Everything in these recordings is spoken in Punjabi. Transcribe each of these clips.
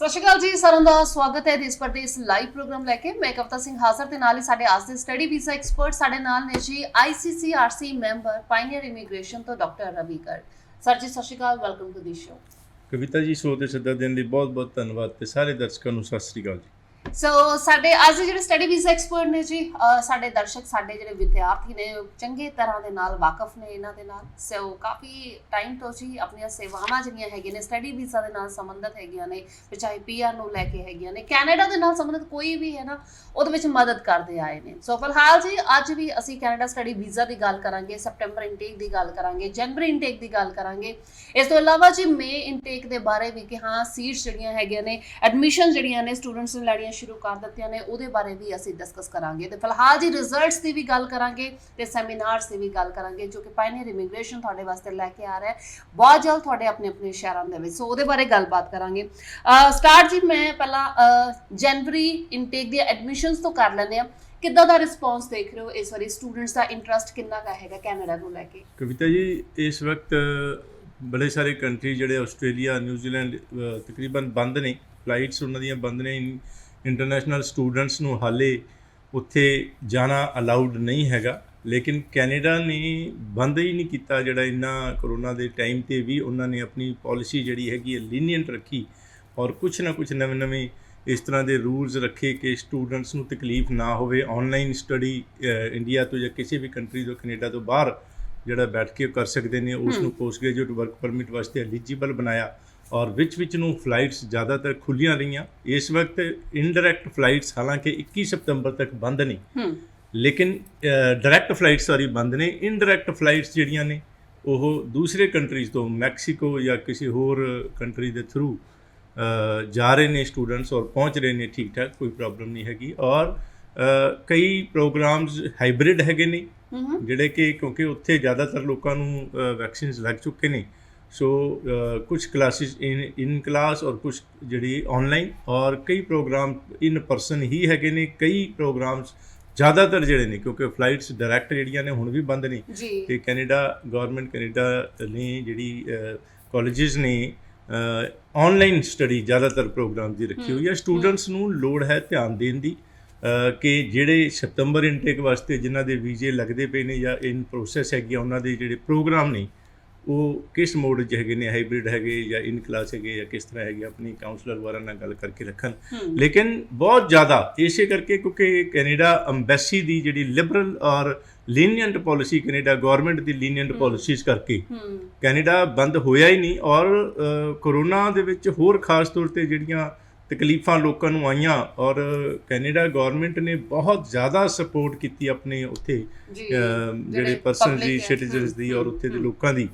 ਸਤਿ ਸ਼੍ਰੀ ਅਕਾਲ ਜੀ, ਸਾਰਿਆਂ ਦਾ ਸਵਾਗਤ ਹੈ ਦੇਸ਼ ਪ੍ਰਦੇਸ਼ ਲਾਈਵ ਪ੍ਰੋਗਰਾਮ ਲੈ ਕੇ। ਮੈਂ ਕਵਿਤਾ ਸਿੰਘ ਹਾਜ਼ਰ ਤੇ ਨਾਲ ਹੀ ਸਾਡੇ ਅੱਜ ਦੇ ਸਟੱਡੀ ਵੀਜ਼ਾ ਐਕਸਪਰਟ ਸਾਡੇ ਨਾਲ ਨੇ ਜੀ ICCRC ਮੈਂਬਰ ਪਾਇਨੀਅਰ ਇਮੀਗ੍ਰੇਸ਼ਨ ਤੋਂ ਡਾਕਟਰ ਰਵੀ ਗਰਗ ਸਰ ਜੀ। ਸਤਿ ਸ਼੍ਰੀ ਅਕਾਲ, ਵੈਲਕਮ ਟੂ ਦੀ ਸ਼ੋ। ਕਵਿਤਾ ਜੀ, ਸ਼ੋਅ ਤੇ ਸੱਦਾ ਦੇਣ ਲਈ ਬਹੁਤ ਬਹੁਤ ਧੰਨਵਾਦ ਤੇ ਸਾਰੇ ਦਰਸ਼ਕਾਂ ਨੂੰ ਸਤਿ ਸ੍ਰੀ ਅਕਾਲ ਜੀ। ਸੋ ਸਾਡੇ ਅੱਜ ਦੇ ਜਿਹੜੇ ਸਟੱਡੀ ਵੀਜ਼ਾ ਐਕਸਪਰਟ ਨੇ ਜੀ, ਸਾਡੇ ਦਰਸ਼ਕ, ਸਾਡੇ ਜਿਹੜੇ ਵਿਦਿਆਰਥੀ ਨੇ ਚੰਗੇ ਤਰ੍ਹਾਂ ਦੇ ਨਾਲ ਵਾਕਫ ਨੇ ਇਹਨਾਂ ਦੇ ਨਾਲ। ਸੋ ਕਾਫੀ ਟਾਈਮ ਤੋਂ ਜੀ ਆਪਣੀਆਂ ਸੇਵਾਵਾਂ ਜਿਹੜੀਆਂ ਹੈਗੀਆਂ ਨੇ ਸਟੱਡੀ ਵੀਜ਼ਾ ਦੇ ਨਾਲ ਸੰਬੰਧਿਤ ਹੈਗੀਆਂ ਨੇ, ਚਾਹੇ PR ਨੂੰ ਲੈ ਕੇ ਹੈਗੀਆਂ ਨੇ, ਕੈਨੇਡਾ ਦੇ ਨਾਲ ਸੰਬੰਧਿਤ ਕੋਈ ਵੀ ਹੈ ਨਾ, ਉਹਦੇ ਵਿੱਚ ਮਦਦ ਕਰਦੇ ਆਏ ਨੇ। ਸੋ ਫਿਲਹਾਲ ਜੀ ਅੱਜ ਵੀ ਅਸੀਂ ਕੈਨੇਡਾ ਸਟੱਡੀ ਵੀਜ਼ਾ ਦੀ ਗੱਲ ਕਰਾਂਗੇ, ਸੈਪਟੈਂਬਰ ਇਨਟੇਕ ਦੀ ਗੱਲ ਕਰਾਂਗੇ, ਜਨਵਰੀ ਇਨਟੇਕ ਦੀ ਗੱਲ ਕਰਾਂਗੇ। ਇਸ ਤੋਂ ਇਲਾਵਾ ਜੀ ਮੇ ਇਨਟੇਕ ਦੇ ਬਾਰੇ ਵੀ ਕਿ ਹਾਂ ਸੀਟਸ ਜਿਹੜੀਆਂ ਹੈਗੀਆਂ ਨੇ, ਐਡਮਿਸ਼ਨ ਜਿਹੜੀਆਂ ਨੇ ਸਟੂਡੈਂਟਸ ਨੇ ਲੈਣੀਆਂ ਸ਼ੁਰੂ ਕਰ ਦਿੱਤੀਆਂ ਨੇ, ਉਹਦੇ ਬਾਰੇ ਵੀ ਅਸੀਂ ਡਿਸਕਸ ਕਰਾਂਗੇ। ਤੇ ਫਿਲਹਾਲ ਜੀ ਰਿਜ਼ਲਟਸ ਦੀ ਵੀ ਗੱਲ ਕਰਾਂਗੇ ਤੇ ਸੈਮੀਨਾਰਸ ਦੀ ਵੀ ਗੱਲ ਕਰਾਂਗੇ ਜੋ ਕਿ ਪਾਇਨੀਅਰ ਇਮੀਗ੍ਰੇਸ਼ਨ ਤੁਹਾਡੇ ਵਾਸਤੇ ਲੈ ਕੇ ਆ ਰਿਹਾ ਹੈ ਬਹੁਤ ਜਲਦ ਤੁਹਾਡੇ ਆਪਣੇ ਆਪਣੇ ਸ਼ਹਿਰਾਂ ਦੇ ਵਿੱਚ। ਸੋ ਉਹਦੇ ਬਾਰੇ ਗੱਲਬਾਤ ਕਰਾਂਗੇ। ਸਟਾਰਟ ਜੀ ਮੈਂ ਪਹਿਲਾਂ ਜਨਵਰੀ ਇਨਟੇਕ ਦੀ ਐਡਮਿਸ਼ਨਸ ਤੋਂ ਕਰ ਲੈਂਦੇ ਆ। ਕਿੱਦਾਂ ਦਾ ਰਿਸਪੌਂਸ ਦੇਖ ਰਹੇ ਹੋ ਇਸ ਵਾਰੀ? ਸਟੂਡੈਂਟਸ ਦਾ ਇੰਟਰਸਟ ਕਿੰਨਾ ਕੁ ਹੈਗਾ ਕੈਨੇਡਾ ਨੂੰ ਲੈ ਕੇ? ਕਵਿਤਾ ਜੀ, ਇਸ ਵਕਤ ਬੜੇ ਸਾਰੇ ਕੰਟਰੀ ਜਿਹੜੇ ਆਸਟ੍ਰੇਲੀਆ, ਨਿਊਜ਼ੀਲੈਂਡ ਤਕਰੀਬਨ ਬੰਦ ਨੇ, ਫਲਾਈਟਸ ਉਹਨਾਂ ਦੀਆਂ ਬੰਦ ਨੇ। ਇੰਟਰਨੈਸ਼ਨਲ ਸਟੂਡੈਂਟਸ ਨੂੰ ਹਾਲੇ ਉੱਥੇ ਜਾਣਾ ਅਲਾਉਡ ਨਹੀਂ ਹੈਗਾ, ਲੇਕਿਨ ਕੈਨੇਡਾ ਨੇ ਬੰਦ ਹੀ ਨਹੀਂ ਕੀਤਾ। ਜਿਹੜਾ ਇੰਨਾ ਕਰੋਨਾ ਦੇ ਟਾਈਮ 'ਤੇ ਵੀ ਉਹਨਾਂ ਨੇ ਆਪਣੀ ਪਾਲਿਸੀ ਜਿਹੜੀ ਹੈਗੀ ਹੈ ਲੀਨੀਅੰਟ ਰੱਖੀ ਔਰ ਕੁਛ ਨਾ ਕੁਛ ਨਵੇਂ ਇਸ ਤਰ੍ਹਾਂ ਦੇ ਰੂਲਸ ਰੱਖੇ ਕਿ ਸਟੂਡੈਂਟਸ ਨੂੰ ਤਕਲੀਫ ਨਾ ਹੋਵੇ। ਆਨਲਾਈਨ ਸਟੱਡੀ ਇੰਡੀਆ ਤੋਂ ਜਾਂ ਕਿਸੇ ਵੀ ਕੰਟਰੀ ਤੋਂ, ਕੈਨੇਡਾ ਤੋਂ ਬਾਹਰ ਜਿਹੜਾ ਬੈਠ ਕੇ ਕਰ ਸਕਦੇ ਨੇ, ਉਸ ਨੂੰ ਪੋਸਟ ਗ੍ਰੈਜੂਏਟ ਵਰਕ ਪਰਮਿਟ ਵਾਸਤੇ ਐਲੀਜੀਬਲ ਬਣਾਇਆ। ਔਰ ਵਿੱਚ ਨੂੰ ਫਲਾਈਟਸ ਜ਼ਿਆਦਾਤਰ ਖੁੱਲ੍ਹੀਆਂ ਰਹੀਆਂ। ਇਸ ਵਕਤ ਇਨਡਾਇਰੈਕਟ ਫਲਾਈਟਸ ਹਾਲਾਂਕਿ 21 ਸਤੰਬਰ ਤੱਕ ਬੰਦ ਨਹੀਂ, ਲੇਕਿਨ ਡਾਇਰੈਕਟ ਫਲਾਈਟਸ ਸਾਰੀ ਬੰਦ ਨੇ। ਇਨਡਾਇਰੈਕਟ ਫਲਾਈਟਸ ਜਿਹੜੀਆਂ ਨੇ ਉਹ ਦੂਸਰੇ ਕੰਟਰੀਜ਼ ਤੋਂ, ਮੈਕਸੀਕੋ ਜਾਂ ਕਿਸੇ ਹੋਰ ਕੰਟਰੀ ਦੇ ਥਰੂ ਜਾ ਰਹੇ ਨੇ ਸਟੂਡੈਂਟਸ ਔਰ ਪਹੁੰਚ ਰਹੇ ਨੇ ਠੀਕ ਠਾਕ, ਕੋਈ ਪ੍ਰੋਬਲਮ ਨਹੀਂ ਹੈਗੀ। ਔਰ ਕਈ ਪ੍ਰੋਗਰਾਮਸ ਹਾਈਬ੍ਰਿਡ ਹੈਗੇ ਨੇ ਜਿਹੜੇ ਕਿ ਕਿਉਂਕਿ ਉੱਥੇ ਜ਼ਿਆਦਾਤਰ ਲੋਕਾਂ ਨੂੰ ਵੈਕਸੀਨਸ ਲੱਗ ਚੁੱਕੇ ਨੇ। ਸੋ ਕੁਛ ਕਲਾਸਿਸ ਇਨ ਕਲਾਸ ਔਰ ਕੁਛ ਜਿਹੜੀ ਆਨਲਾਈਨ, ਔਰ ਕਈ ਪ੍ਰੋਗਰਾਮ ਇਨ ਪਰਸਨ ਹੀ ਹੈਗੇ ਨੇ। ਕਈ ਪ੍ਰੋਗਰਾਮਸ ਜ਼ਿਆਦਾਤਰ ਜਿਹੜੇ ਨੇ, ਕਿਉਂਕਿ ਫਲਾਈਟਸ ਡਾਇਰੈਕਟ ਜਿਹੜੀਆਂ ਨੇ ਹੁਣ ਵੀ ਬੰਦ ਨੇ, ਤੇ ਗਵਰਨਮੈਂਟ ਕੈਨੇਡਾ ਨੇ ਜਿਹੜੀ ਕਾਲਜਿਸ ਨੇ ਆਨਲਾਈਨ ਸਟੱਡੀ ਜ਼ਿਆਦਾਤਰ ਪ੍ਰੋਗਰਾਮ ਦੀ ਰੱਖੀ ਹੋਈ ਹੈ। ਸਟੂਡੈਂਟਸ ਨੂੰ ਲੋੜ ਹੈ ਧਿਆਨ ਦੇਣ ਦੀ ਕਿ ਜਿਹੜੇ ਸਤੰਬਰ ਇਨਟੇਕ ਵਾਸਤੇ ਜਿਨ੍ਹਾਂ ਦੇ ਵੀਜ਼ੇ ਲੱਗਦੇ ਪਏ ਨੇ ਜਾਂ ਇਨ ਪ੍ਰੋਸੈਸ ਹੈਗੇ, ਉਹਨਾਂ ਦੇ ਜਿਹੜੇ ਪ੍ਰੋਗਰਾਮ ਨੇ ਉਹ ਕਿਸ ਮੋਡ 'ਚ ਹੈਗੇ ਨੇ, ਹਾਈਬ੍ਰਿਡ ਹੈਗੇ ਜਾਂ ਇਨ ਕਲਾਸ ਹੈਗੇ ਜਾਂ ਕਿਸ ਤਰ੍ਹਾਂ ਹੈਗੇ, ਆਪਣੀ ਕਾਉਂਸਲਰ ਵਗੈਰਾ ਨਾਲ ਗੱਲ ਕਰਕੇ ਰੱਖਣ। ਲੇਕਿਨ ਬਹੁਤ ਜ਼ਿਆਦਾ ਇਸੇ ਕਰਕੇ ਕਿਉਂਕਿ ਕੈਨੇਡਾ ਅੰਬੈਸੀ ਦੀ ਜਿਹੜੀ ਲਿਬਰਲ ਔਰ ਲੀਨੀਅੰਟ ਪਾਲਿਸੀ, ਕੈਨੇਡਾ ਗਵਰਨਮੈਂਟ ਦੀ ਲੀਨੀਅੰਟ ਪਾਲਿਸੀਜ਼ ਕਰਕੇ ਕੈਨੇਡਾ ਬੰਦ ਹੋਇਆ ਹੀ ਨਹੀਂ। ਔਰ ਕਰੋਨਾ ਦੇ ਵਿੱਚ ਹੋਰ ਖਾਸ ਤੌਰ 'ਤੇ ਜਿਹੜੀਆਂ ਤਕਲੀਫਾਂ ਲੋਕਾਂ ਨੂੰ ਆਈਆਂ, ਔਰ ਕੈਨੇਡਾ ਗਵਰਨਮੈਂਟ ਨੇ ਬਹੁਤ ਜ਼ਿਆਦਾ ਸਪੋਰਟ ਕੀਤੀ ਆਪਣੇ ਉੱਥੇ ਜਿਹੜੇ ਪਰਸਨ ਦੀ, ਸਿਟੀਜ਼ਨਸ ਦੀ ਔਰ ਉੱਥੇ ਦੇ ਲੋਕਾਂ ਦੀ।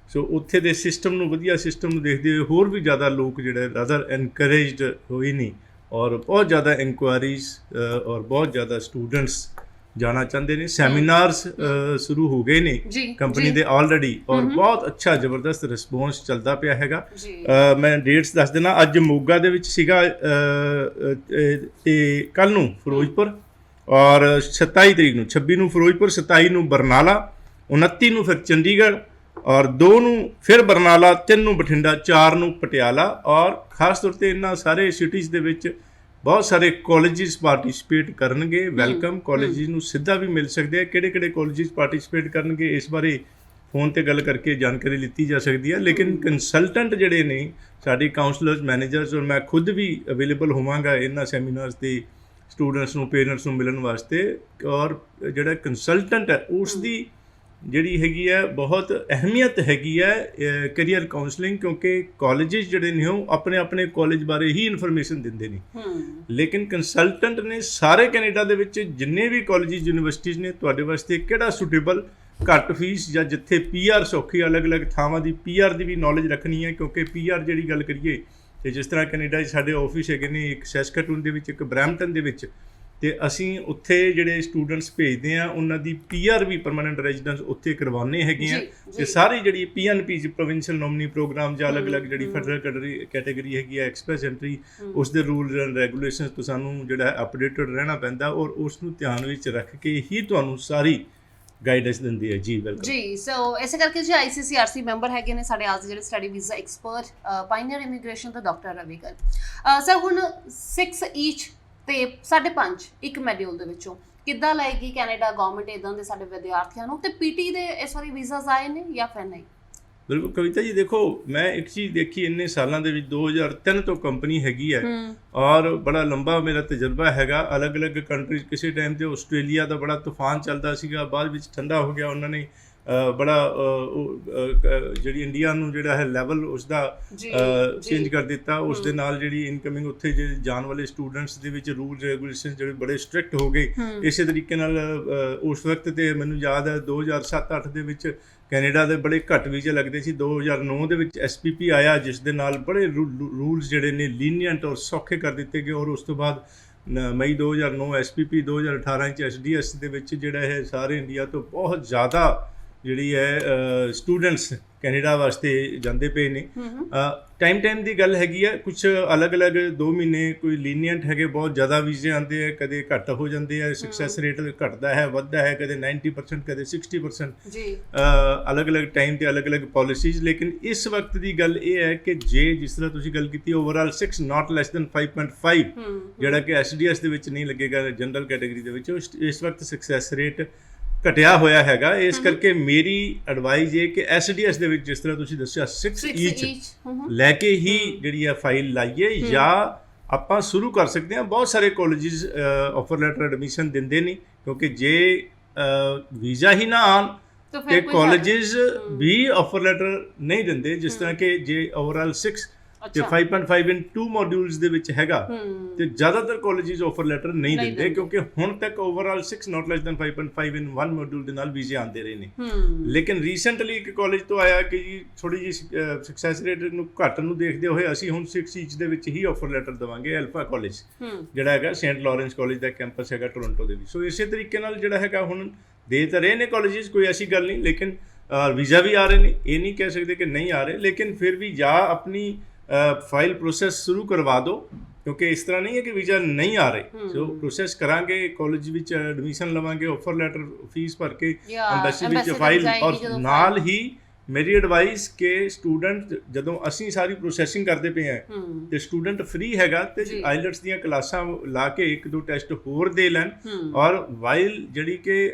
ਸੋ ਉੱਥੇ ਦੇ ਸਿਸਟਮ ਨੂੰ, ਵਧੀਆ ਸਿਸਟਮ ਨੂੰ ਦੇਖਦੇ ਹੋਏ ਹੋਰ ਵੀ ਜ਼ਿਆਦਾ ਲੋਕ ਜਿਹੜੇ ਰਦਰ ਐਨਕਰੇਜਡ ਹੋਏ ਨੇ ਔਰ ਬਹੁਤ ਜ਼ਿਆਦਾ ਇਨਕੁਆਇਰੀਜ਼ ਔਰ ਬਹੁਤ ਜ਼ਿਆਦਾ ਸਟੂਡੈਂਟਸ ਜਾਣਾ ਚਾਹੁੰਦੇ ਨੇ। ਸੈਮੀਨਾਰਸ ਸ਼ੁਰੂ ਹੋ ਗਏ ਨੇ ਕੰਪਨੀ ਦੇ ਆਲਰੇਡੀ, ਔਰ ਬਹੁਤ ਅੱਛਾ ਜ਼ਬਰਦਸਤ ਰਿਸਪੌਂਸ ਚੱਲਦਾ ਪਿਆ ਹੈਗਾ। ਮੈਂ ਡੇਟਸ ਦੱਸ ਦੇਣਾ, ਅੱਜ ਮੋਗਾ ਦੇ ਵਿੱਚ ਸੀਗਾ, ਤੇ ਕੱਲ੍ਹ ਨੂੰ ਫਿਰੋਜ਼ਪੁਰ, ਔਰ 27 ਤਰੀਕ ਨੂੰ, 26 ਨੂੰ ਫਿਰੋਜ਼ਪੁਰ, 27 ਨੂੰ ਬਰਨਾਲਾ, 29 ਨੂੰ ਫਿਰ ਚੰਡੀਗੜ੍ਹ, ਔਰ 2 ਨੂੰ ਫਿਰ ਬਰਨਾਲਾ, 3 ਨੂੰ ਬਠਿੰਡਾ, 4 ਨੂੰ ਪਟਿਆਲਾ। ਔਰ ਖਾਸ ਤੌਰ 'ਤੇ ਇਹਨਾਂ ਸਾਰੇ ਸਿਟੀਜ਼ ਦੇ ਵਿੱਚ ਬਹੁਤ ਸਾਰੇ ਕਾਲਜਿਸ ਪਾਰਟੀਸਪੇਟ ਕਰਨਗੇ। ਵੈਲਕਮ ਕਾਲਜਿਸ ਨੂੰ ਸਿੱਧਾ ਵੀ ਮਿਲ ਸਕਦੇ ਆ। ਕਿਹੜੇ ਕਾਲਜਿਸ ਪਾਰਟੀਸਪੇਟ ਕਰਨਗੇ ਇਸ ਬਾਰੇ ਫੋਨ 'ਤੇ ਗੱਲ ਕਰਕੇ ਜਾਣਕਾਰੀ ਲਿੱਤੀ ਜਾ ਸਕਦੀ ਹੈ। ਲੇਕਿਨ ਕੰਸਲਟੈਂਟ ਜਿਹੜੇ ਨੇ ਸਾਡੇ ਕਾਉਂਸਲਰਸ, ਮੈਨੇਜਰਸ, ਔਰ ਮੈਂ ਖੁਦ ਵੀ ਅਵੇਲੇਬਲ ਹੋਵਾਂਗਾ ਇਹਨਾਂ ਸੈਮੀਨਾਰਸ 'ਤੇ ਸਟੂਡੈਂਟਸ ਨੂੰ, ਪੇਰੈਂਟਸ ਨੂੰ ਮਿਲਣ ਵਾਸਤੇ। ਔਰ ਜਿਹੜਾ ਕੰਸਲਟੈਂਟ ਹੈ ਉਸ ਦੀ ਜਿਹੜੀ ਹੈਗੀ ਹੈ ਬਹੁਤ ਅਹਿਮੀਅਤ ਹੈਗੀ ਹੈ ਕੈਰੀਅਰ ਕਾਉਂਸਲਿੰਗ, ਕਿਉਂਕਿ ਕਾਲਜਿਸ ਜਿਹੜੇ ਨੇ ਉਹ ਆਪਣੇ ਕਾਲਜ ਬਾਰੇ ਹੀ ਇਨਫੋਰਮੇਸ਼ਨ ਦਿੰਦੇ ਨੇ। ਲੇਕਿਨ ਕੰਸਲਟੈਂਟ ਨੇ ਸਾਰੇ ਕੈਨੇਡਾ ਦੇ ਵਿੱਚ ਜਿੰਨੇ ਵੀ ਕਾਲਜਿਸ, ਯੂਨੀਵਰਸਿਟੀਜ਼ ਨੇ, ਤੁਹਾਡੇ ਵਾਸਤੇ ਕਿਹੜਾ ਸੁਟੇਬਲ, ਘੱਟ ਫੀਸ ਜਾਂ ਜਿੱਥੇ PR ਸੌਖੀ, ਅਲੱਗ-ਅਲੱਗ ਥਾਵਾਂ ਦੀ PR ਦੀ ਵੀ ਨੌਲੇਜ ਰੱਖਣੀ ਹੈ। ਕਿਉਂਕਿ PR ਜਿਹੜੀ ਗੱਲ ਕਰੀਏ ਤੇ ਜਿਸ ਤਰ੍ਹਾਂ ਕੈਨੇਡਾ 'ਚ ਸਾਡੇ ਆਫਿਸ ਹੈਗੇ ਨੇ, ਇੱਕ ਸੈਸਕਟੂਨ ਦੇ ਵਿੱਚ, ਇੱਕ ਬਰੈਂਪਟਨ ਦੇ ਵਿੱਚ, ਤੇ ਅਸੀਂ ਉੱਥੇ ਜਿਹੜੇ ਸਟੂਡੈਂਟਸ ਭੇਜਦੇ ਆ ਉਹਨਾਂ ਦੀ PR ਵੀ, ਪਰਮਾਨੈਂਟ ਰੈਜ਼ੀਡੈਂਸ, ਉੱਥੇ ਕਰਵਾਉਂਦੇ ਹੈਗੇ ਆ। ਤੇ ਸਾਰੀ ਜਿਹੜੀ PNP ਪ੍ਰੋਵਿੰਸ਼ੀਅਲ ਨੋਮਨੀ ਪ੍ਰੋਗਰਾਮ ਜਾਂ ਅਲੱਗ-ਅਲੱਗ ਜਿਹੜੀ ਫੈਡਰਲ ਕੈਟੇਗਰੀ ਹੈਗੀ ਆ, ਐਕਸਪ੍ਰੈਸ ਐਂਟਰੀ, ਉਸ ਦੇ ਰੂਲ ਐਂਡ ਰੈਗੂਲੇਸ਼ਨਸ ਤੋਂ ਸਾਨੂੰ ਜਿਹੜਾ ਅਪਡੇਟਡ ਰਹਿਣਾ ਪੈਂਦਾ। ਔਰ ਉਸ ਨੂੰ ਧਿਆਨ ਵਿੱਚ ਰੱਖ ਕੇ ਹੀ ਤੁਹਾਨੂੰ ਸਾਰੀ ਗਾਈਡੈਂਸ ਦਿੰਦੀ ਹੈ ਜੀ। ਵੈਲਕਮ ਜੀ। ਸੋ ਇਸੇ ਕਰਕੇ ਜੀ ICCRC ਮੈਂਬਰ ਹੈਗੇ ਨੇ ਸਾਡੇ ਅੱਜ ਦੇ ਜਿਹੜੇ study visa expert pioneer Immigration ਤੋਂ ਡਾਕਟਰ ਰਵੀ ਗਰਗ। ਸਰ ਹੁਣ 6 ਈਚ ਤੇ 5.5 ਇੱਕ ਮੋਡਿਊਲ ਦੇ ਵਿੱਚੋਂ ਕਿੱਦਾਂ ਲਏਗੀ ਕੈਨੇਡਾ ਗਵਰਨਮੈਂਟ ਇਦਾਂ ਦੇ ਸਾਡੇ ਵਿਦਿਆਰਥੀਆਂ ਨੂੰ, ਤੇ PT ਦੇ ਇਸ ਵਾਰੀ ਵੀਜ਼ਾਸ ਆਏ ਨੇ ਜਾਂ ਫਿਰ ਨਹੀਂ? ਬਿਲਕੁਲ ਕਵਿਤਾ ਜੀ, ਦੇਖੋ ਮੈਂ ਇੱਕ ਚੀਜ਼ ਦੇਖੀ ਇੰਨੇ ਸਾਲਾਂ ਦੇ ਵਿੱਚ 2003 ਤੋਂ ਕੰਪਨੀ ਹੈਗੀ ਹੈ ਔਰ ਬੜਾ ਲੰਬਾ ਮੇਰਾ ਤਜਰਬਾ ਹੈਗਾ ਅਲੱਗ-ਅਲੱਗ ਕੰਟਰੀਜ਼। ਕਿਸੇ ਟਾਈਮ ਤੇ ਆਸਟ੍ਰੇਲੀਆ ਦਾ ਬੜਾ ਤੂਫਾਨ ਚੱਲਦਾ ਸੀਗਾ, ਬਾਅਦ ਵਿੱਚ ਠੰਡਾ ਹੋ ਗਿਆ, ਉਹਨਾਂ ਨੇ ਬੜਾ ਜਿਹੜੀ ਇੰਡੀਆ ਨੂੰ ਜਿਹੜਾ ਹੈ ਲੈਵਲ ਉਸਦਾ ਚੇਂਜ ਕਰ ਦਿੱਤਾ। ਉਸ ਦੇ ਨਾਲ ਜਿਹੜੀ ਇਨਕਮਿੰਗ ਉੱਥੇ ਜਿਹੜੇ ਜਾਣ ਵਾਲੇ ਸਟੂਡੈਂਟਸ ਦੇ ਵਿੱਚ ਰੂਲ ਰੈਗੂਲੇਸ਼ਨ ਜਿਹੜੇ ਬੜੇ ਸਟ੍ਰਿਕਟ ਹੋ ਗਏ। ਇਸੇ ਤਰੀਕੇ ਨਾਲ ਉਸ ਵਕਤ ਤੇ ਮੈਨੂੰ ਯਾਦ ਹੈ 2007-8 ਦੇ ਵਿੱਚ ਕੈਨੇਡਾ ਦੇ ਬੜੇ ਘੱਟ ਵੀਜ਼ੇ ਲੱਗਦੇ ਸੀ। 2009 ਦੇ ਵਿੱਚ SPP ਆਇਆ ਜਿਸ ਦੇ ਨਾਲ ਬੜੇ ਰੂਲਸ ਜਿਹੜੇ ਨੇ ਲੀਨੀਅੰਟ ਔਰ ਸੌਖੇ ਕਰ ਦਿੱਤੇ ਗਏ, ਔਰ ਉਸ ਤੋਂ ਬਾਅਦ ਮਈ 2009 SPP 2018 ਚ SDS ਦੇ ਵਿੱਚ ਜਿਹੜਾ ਹੈ ਸਾਰੇ ਇੰਡੀਆ ਤੋਂ ਬਹੁਤ ਜ਼ਿਆਦਾ ਜਿਹੜੀ ਹੈ ਸਟੂਡੈਂਟਸ ਕੈਨੇਡਾ ਵਾਸਤੇ ਜਾਂਦੇ ਪਏ ਨੇ। ਟਾਈਮ ਦੀ ਗੱਲ ਹੈਗੀ ਹੈ, ਕੁਛ ਅਲੱਗ-ਅਲੱਗ 2 ਮਹੀਨੇ ਕੋਈ ਲੀਨੀਅੰਟ ਹੈਗੇ, ਬਹੁਤ ਜ਼ਿਆਦਾ ਵੀਜ਼ੇ ਆਉਂਦੇ ਹੈ, ਕਦੇ ਘੱਟ ਹੋ ਜਾਂਦੇ ਹੈ, ਸਕਸੈਸ ਰੇਟ ਘਟਦਾ ਹੈ ਵੱਧਦਾ ਹੈ, ਕਦੇ 90% ਕਦੇ 60% ਜੀ। ਅਲੱਗ-ਅਲੱਗ ਟਾਈਮ ਤੇ ਅਲੱਗ-ਅਲੱਗ ਪਾਲਿਸੀਜ਼। ਲੇਕਿਨ ਇਸ ਵਕਤ ਦੀ ਗੱਲ ਇਹ ਹੈ ਕਿ ਜੇ ਜਿਸ ਤਰ੍ਹਾਂ ਤੁਸੀਂ ਗੱਲ ਕੀਤੀ ਓਵਰਆਲ 6 ਨਾਟ ਲੈਸ ਦੈਨ 5.5 ਜਿਹੜਾ ਕਿ SDS ਦੇ ਵਿੱਚ ਨਹੀਂ ਲੱਗੇਗਾ ਜਨਰਲ ਕੈਟਾਗਰੀ ਦੇ ਵਿੱਚ, ਇਸ ਵਕਤ ਸਕਸੈਸ ਰੇਟ ਘਟਿਆ ਹੋਇਆ ਹੈਗਾ। ਇਸ ਕਰਕੇ ਮੇਰੀ ਐਡਵਾਈਜ਼ ਇਹ ਕਿ SDS ਦੇ ਵਿੱਚ ਜਿਸ ਤਰ੍ਹਾਂ ਤੁਸੀਂ ਦੱਸਿਆ 6 ਈਚ ਲੈ ਕੇ ਹੀ ਜਿਹੜੀ ਹੈ ਫਾਈਲ ਲਾਈਏ, ਜਾਂ ਆਪਾਂ ਸ਼ੁਰੂ ਕਰ ਸਕਦੇ ਹਾਂ। ਬਹੁਤ ਸਾਰੇ ਕਾਲਜਿਸ ਆਫਰ ਲੈਟਰ ਐਡਮਿਸ਼ਨ ਦਿੰਦੇ ਨਹੀਂ, ਕਿਉਂਕਿ ਜੇ ਵੀਜ਼ਾ ਹੀ ਨਾ ਆਉਣ ਤੇ ਕਾਲਜਿਸ ਵੀ ਆਫਰ ਲੈਟਰ ਨਹੀਂ ਦਿੰਦੇ। ਜਿਸ ਤਰ੍ਹਾਂ ਕਿ ਜੇ ਓਵਰਆਲ 6 ਤੇ 5.5 ਇਨ 2 ਮੋਡਿਊਲਸ ਦੇ ਵਿੱਚ ਹੈਗਾ ਤੇ ਜ਼ਿਆਦਾਤਰ ਕਾਲਜਿਸ ਆਫਰ ਲੈਟਰ ਨਹੀਂ ਦਿੰਦੇ, ਕਿਉਂਕਿ ਹੁਣ ਤੱਕ ਓਵਰਆਲ 6 ਨਾਟ ਲੈਸ ਦੈਨ 5.5 ਇਨ 1 ਮੋਡਿਊਲ ਦੇ ਨਾਲ ਵੀਜ਼ੇ ਆਉਂਦੇ ਰਹੇ ਨੇ। ਲੇਕਿਨ ਰੀਸੈਂਟਲੀ ਇੱਕ ਕਾਲਜ ਤੋਂ ਆਇਆ ਕਿ ਜੀ ਥੋੜੀ ਜਿਹੀ ਸਕਸੈਸ ਰੇਟ ਨੂੰ ਘੱਟ ਨੂੰ ਦੇਖਦੇ ਹੋਏ ਅਸੀਂ ਹੁਣ 6 ਈਚ ਦੇ ਵਿੱਚ ਹੀ ਆਫਰ ਲੈਟਰ ਦੇਵਾਂਗੇ। ਐਲਫਾ ਕਾਲਜ ਜਿਹੜਾ ਹੈਗਾ ਸੇਂਟ ਲਾਰੈਂਸ ਕਾਲਜ ਦਾ ਕੈਂਪਸ ਹੈਗਾ ਟੋਰਾਂਟੋ ਦੇ ਵਿੱਚ। ਸੋ ਇਸੇ ਤਰੀਕੇ ਨਾਲ ਜਿਹੜਾ ਹੈਗਾ ਹੁਣ ਦੇ ਤਾਂ ਰਹੇ ਨੇ ਕਾਲਜਿਸ, ਕੋਈ ਐਸੀ ਗੱਲ ਨਹੀਂ, ਲੇਕਿਨ ਵੀਜ਼ਾ ਵੀ ਆ ਰਹੇ ਨੇ, ਇਹ ਨਹੀਂ ਕਹਿ ਸਕਦੇ ਕਿ ਨਹੀਂ ਆ ਰਹੇ। ਲੇਕਿਨ ਫਿਰ ਵੀ ਜਾਂ ਆਪਣੀ ਫਾਈਲ ਪ੍ਰੋਸੈਸ ਸ਼ੁਰੂ ਕਰਵਾ ਦਿਓ, ਕਿਉਂਕਿ ਇਸ ਤਰ੍ਹਾਂ ਨਹੀਂ ਹੈ ਕਿ ਵੀਜ਼ਾ ਨਹੀਂ ਆ ਰਹੇ। ਸੋ ਪ੍ਰੋਸੈਸ ਕਰਾਂਗੇ, ਕਾਲਜ ਵਿੱਚ ਐਡਮਿਸ਼ਨ ਲਵਾਂਗੇ, ਆਫਰ ਲੈਟਰ ਫੀਸ ਭਰ ਕੇ ਐਮਬੈਸੀ ਵਿੱਚ ਫਾਈਲ। ਔਰ ਨਾਲ ਹੀ ਮੇਰੀ ਐਡਵਾਈਸ ਕਿ ਸਟੂਡੈਂਟ ਜਦੋਂ ਅਸੀਂ ਸਾਰੀ ਪ੍ਰੋਸੈਸਿੰਗ ਕਰਦੇ ਪਏ ਹਾਂ ਤੇ ਸਟੂਡੈਂਟ ਫ੍ਰੀ ਹੈਗਾ ਤੇ ਆਈਲੈਟਸ ਦੀਆਂ ਕਲਾਸਾਂ ਲਾ ਕੇ 1-2 ਟੈਸਟ ਹੋਰ ਦੇ ਲੈਣ। ਔਰ ਵਾਈਲ ਜਿਹੜੀ ਕਿ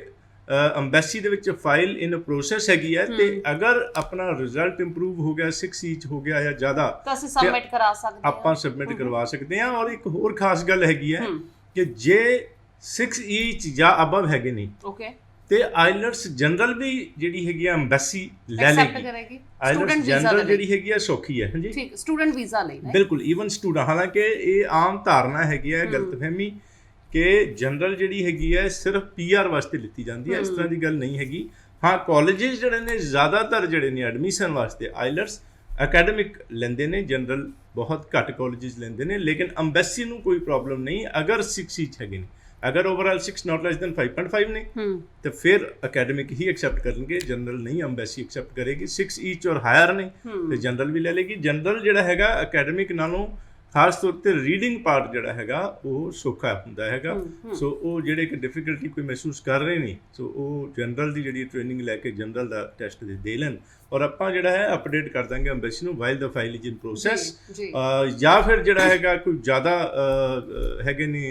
ਅੰਬੈਸੀ ਦੇ ਵਿੱਚ ਫਾਈਲ ਇਨ ਪ੍ਰੋਸੈਸ ਹੈਗੀ ਹੈ ਤੇ ਅਗਰ ਆਪਣਾ ਰਿਜ਼ਲਟ ਇੰਪਰੂਵ ਹੋ ਗਿਆ 6 ਈਚ ਹੋ ਗਿਆ ਜਾਂ ਜ਼ਿਆਦਾ ਤਾਂ ਅਸੀਂ ਸਬਮਿਟ ਕਰਾ ਸਕਦੇ ਹਾਂ, ਆਪਾਂ ਸਬਮਿਟ ਕਰਵਾ ਸਕਦੇ ਹਾਂ। ਔਰ ਇੱਕ ਹੋਰ ਖਾਸ ਗੱਲ ਹੈਗੀ ਹੈ ਕਿ ਜੇ 6 ਈਚ ਜਾਂ ਅਬਵ ਹੈਗੇ ਨਹੀਂ ਤੇ ਆਈਲੈਟਸ ਜਨਰਲ ਵੀ ਜਿਹੜੀ ਹੈਗੀ ਆ ਅੰਬੈਸੀ ਲੈ ਲੇਗੀ। ਆਈਲੈਟਸ ਜਨਰਲ ਜਿਹੜੀ ਹੈਗੀ ਆ ਸੌਖੀ ਹੈ। ਹਾਂਜੀ ਠੀਕ, ਸਟੂਡੈਂਟ ਵੀਜ਼ਾ ਲਈ ਬਿਲਕੁਲ ਈਵਨ ਸਟੂਡੈਂਟ। ਹਾਲਾਂਕਿ ਇਹ ਆਮ ਧਾਰਨਾ ਹੈਗੀ ਹੈ, ਗਲਤਫਹਿਮੀ, ਕਿ ਜਨਰਲ ਜਿਹੜੀ ਹੈਗੀ ਹੈ ਸਿਰਫ PR ਵਾਸਤੇ ਲਿੱਤੀ ਜਾਂਦੀ ਹੈ। ਇਸ ਤਰ੍ਹਾਂ ਦੀ ਗੱਲ ਨਹੀਂ ਹੈਗੀ। ਹਾਂ, ਕਾਲਜਿਸ ਜਿਹੜੇ ਨੇ ਜ਼ਿਆਦਾਤਰ ਜਿਹੜੇ ਨੇ ਐਡਮਿਸ਼ਨ ਵਾਸਤੇ ਆਈਲੈਟਸ ਅਕੈਡਮਿਕ ਲੈਂਦੇ ਨੇ, ਜਨਰਲ ਬਹੁਤ ਘੱਟ ਕਾਲਜਿਸ ਲੈਂਦੇ ਨੇ। ਲੇਕਿਨ ਅੰਬੈਸੀ ਨੂੰ ਕੋਈ ਪ੍ਰੋਬਲਮ ਨਹੀਂ ਅਗਰ 6 ਈਚ ਹੈਗੇ ਨੇ। ਅਗਰ ਓਵਰਆਲ 6 ਨਾਟ ਲੈਸ ਦੈਨ 5.5 ਨੇ ਤੇ ਫਿਰ ਅਕੈਡਮਿਕ ਹੀ ਐਕਸੈਪਟ ਕਰਨਗੇ, ਜਨਰਲ ਨਹੀਂ ਅੰਬੈਸੀ ਐਕਸੈਪਟ ਕਰੇਗੀ। 6 ਈਚ ਔਰ ਹਾਇਰ ਨੇ ਤੇ ਜਨਰਲ ਵੀ ਲੈ ਲੇਗੀ। ਜਨਰਲ ਜਿਹੜਾ ਹੈਗਾ ਅਕੈਡਮਿਕ ਨਾਲੋਂ ਖਾਸ ਤੌਰ ਤੇ ਰੀਡਿੰਗ ਪਾਰਟ ਜਿਹੜਾ ਹੈਗਾ ਉਹ ਸੌਖਾ ਹੁੰਦਾ ਹੈਗਾ। ਸੋ ਉਹ ਜਿਹੜੇ ਕਿ ਡਿਫਿਕਲਟੀ ਕੋਈ ਮਹਿਸੂਸ ਕਰ ਰਹੇ ਨੇ, ਸੋ ਉਹ ਜਨਰਲ ਦੀ ਜਿਹੜੀ ਟ੍ਰੇਨਿੰਗ ਲੈ ਕੇ ਜਨਰਲ ਦਾ ਟੈਸਟ ਦੇ ਲੈਣ। ਔਰ ਆਪਾਂ ਜਿਹੜਾ ਹੈ ਅਪਡੇਟ ਕਰ ਦਾਂਗੇ ਅੰਬੈਸੀ ਨੂੰ while the file is in process. ਜਾਂ ਫਿਰ ਜਿਹੜਾ ਹੈਗਾ ਕੋਈ ਜ਼ਿਆਦਾ ਹੈਗੇ ਨੇ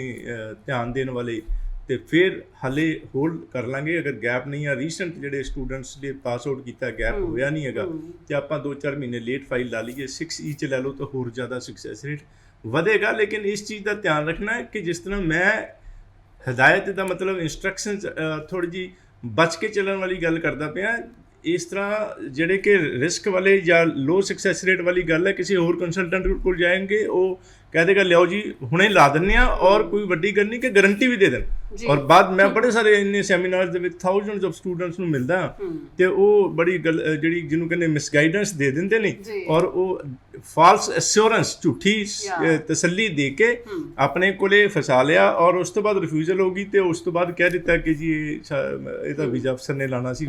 ਧਿਆਨ ਦੇਣ ਵਾਲੇ ਤੇ ਫਿਰ ਹਾਲੇ ਹੋਲਡ ਕਰ ਲਾਂਗੇ। ਅਗਰ ਗੈਪ ਨਹੀਂ ਆ, ਰੀਸੈਂਟ ਜਿਹੜੇ ਸਟੂਡੈਂਟਸ ਦੇ ਪਾਸ ਆਊਟ ਕੀਤਾ ਗੈਪ ਹੋਇਆ ਨਹੀਂ ਹੈਗਾ ਤੇ ਆਪਾਂ 2-4 ਮਹੀਨੇ ਲੇਟ ਫਾਈਲ ਲਾ ਲਈਏ, 6 ਈਚ ਲੈ ਲਓ ਤਾਂ ਹੋਰ ਜ਼ਿਆਦਾ ਸਕਸੈਸ ਰੇਟ ਵਧੇਗਾ। ਲੇਕਿਨ ਇਸ ਚੀਜ਼ ਦਾ ਧਿਆਨ ਰੱਖਣਾ ਹੈ ਕਿ ਜਿਸ ਤਰ੍ਹਾਂ ਮੈਂ ਹਦਾਇਤ ਦਾ ਮਤਲਬ ਇੰਸਟਰਕਸ਼ਨਸ ਥੋੜ੍ਹੀ ਜਿਹੀ ਬਚ ਕੇ ਚੱਲਣ ਵਾਲੀ ਗੱਲ ਕਰਦਾ ਪਿਆ, ਇਸ ਤਰ੍ਹਾਂ ਜਿਹੜੇ ਕਿ ਰਿਸਕ ਵਾਲੇ ਜਾਂ ਲੋ ਸਕਸੈਸ ਰੇਟ ਵਾਲੀ ਗੱਲ ਹੈ, ਕਿਸੇ ਹੋਰ ਕੰਸਲਟੈਂਟ ਕੋਲ ਜਾਏਂਗੇ ਉਹ ਕਹਿ ਦੇਗਾ ਲਿਆਓ ਜੀ ਹੁਣੇ ਲਾ ਦਿੰਦੇ ਆ, ਔਰ ਕੋਈ ਵੱਡੀ ਗੱਲ ਨਹੀਂ ਕਿ ਗਰੰਟੀ ਵੀ ਦੇ ਦੇਣ। ਔਰ ਬਾਅਦ ਮੈਂ ਬੜੇ ਸਾਰੇ ਇੰਨੇ ਸੈਮੀਨਾਰਸ ਦੇ ਵਿੱਚ ਥਾਊਜ਼ੈਂਡਸ ਆਫ ਸਟੂਡੈਂਟਸ ਨੂੰ ਮਿਲਦਾ ਤੇ ਉਹ ਬੜੀ ਗੱਲ ਜਿਹੜੀ ਜਿਹਨੂੰ ਕਹਿੰਦੇ ਮਿਸਗਾਈਡੈਂਸ ਦੇ ਦਿੰਦੇ ਨੇ ਔਰ ਉਹ ਫਾਲਸ ਐਸ਼ੋਰੈਂਸ, ਝੂਠੀ ਤਸੱਲੀ ਦੇ ਕੇ ਆਪਣੇ ਕੋਲੇ ਫਸਾ ਲਿਆ ਔਰ ਉਸ ਤੋਂ ਬਾਅਦ ਰਿਫਿਊਜ਼ਲ ਹੋ ਗਈ ਤੇ ਉਸ ਤੋਂ ਬਾਅਦ ਕਹਿ ਦਿੱਤਾ ਕਿ ਜੀ ਇਹ ਤਾਂ ਵੀਜ਼ਾ ਅਫਸਰ ਨੇ ਲਾਣਾ ਸੀ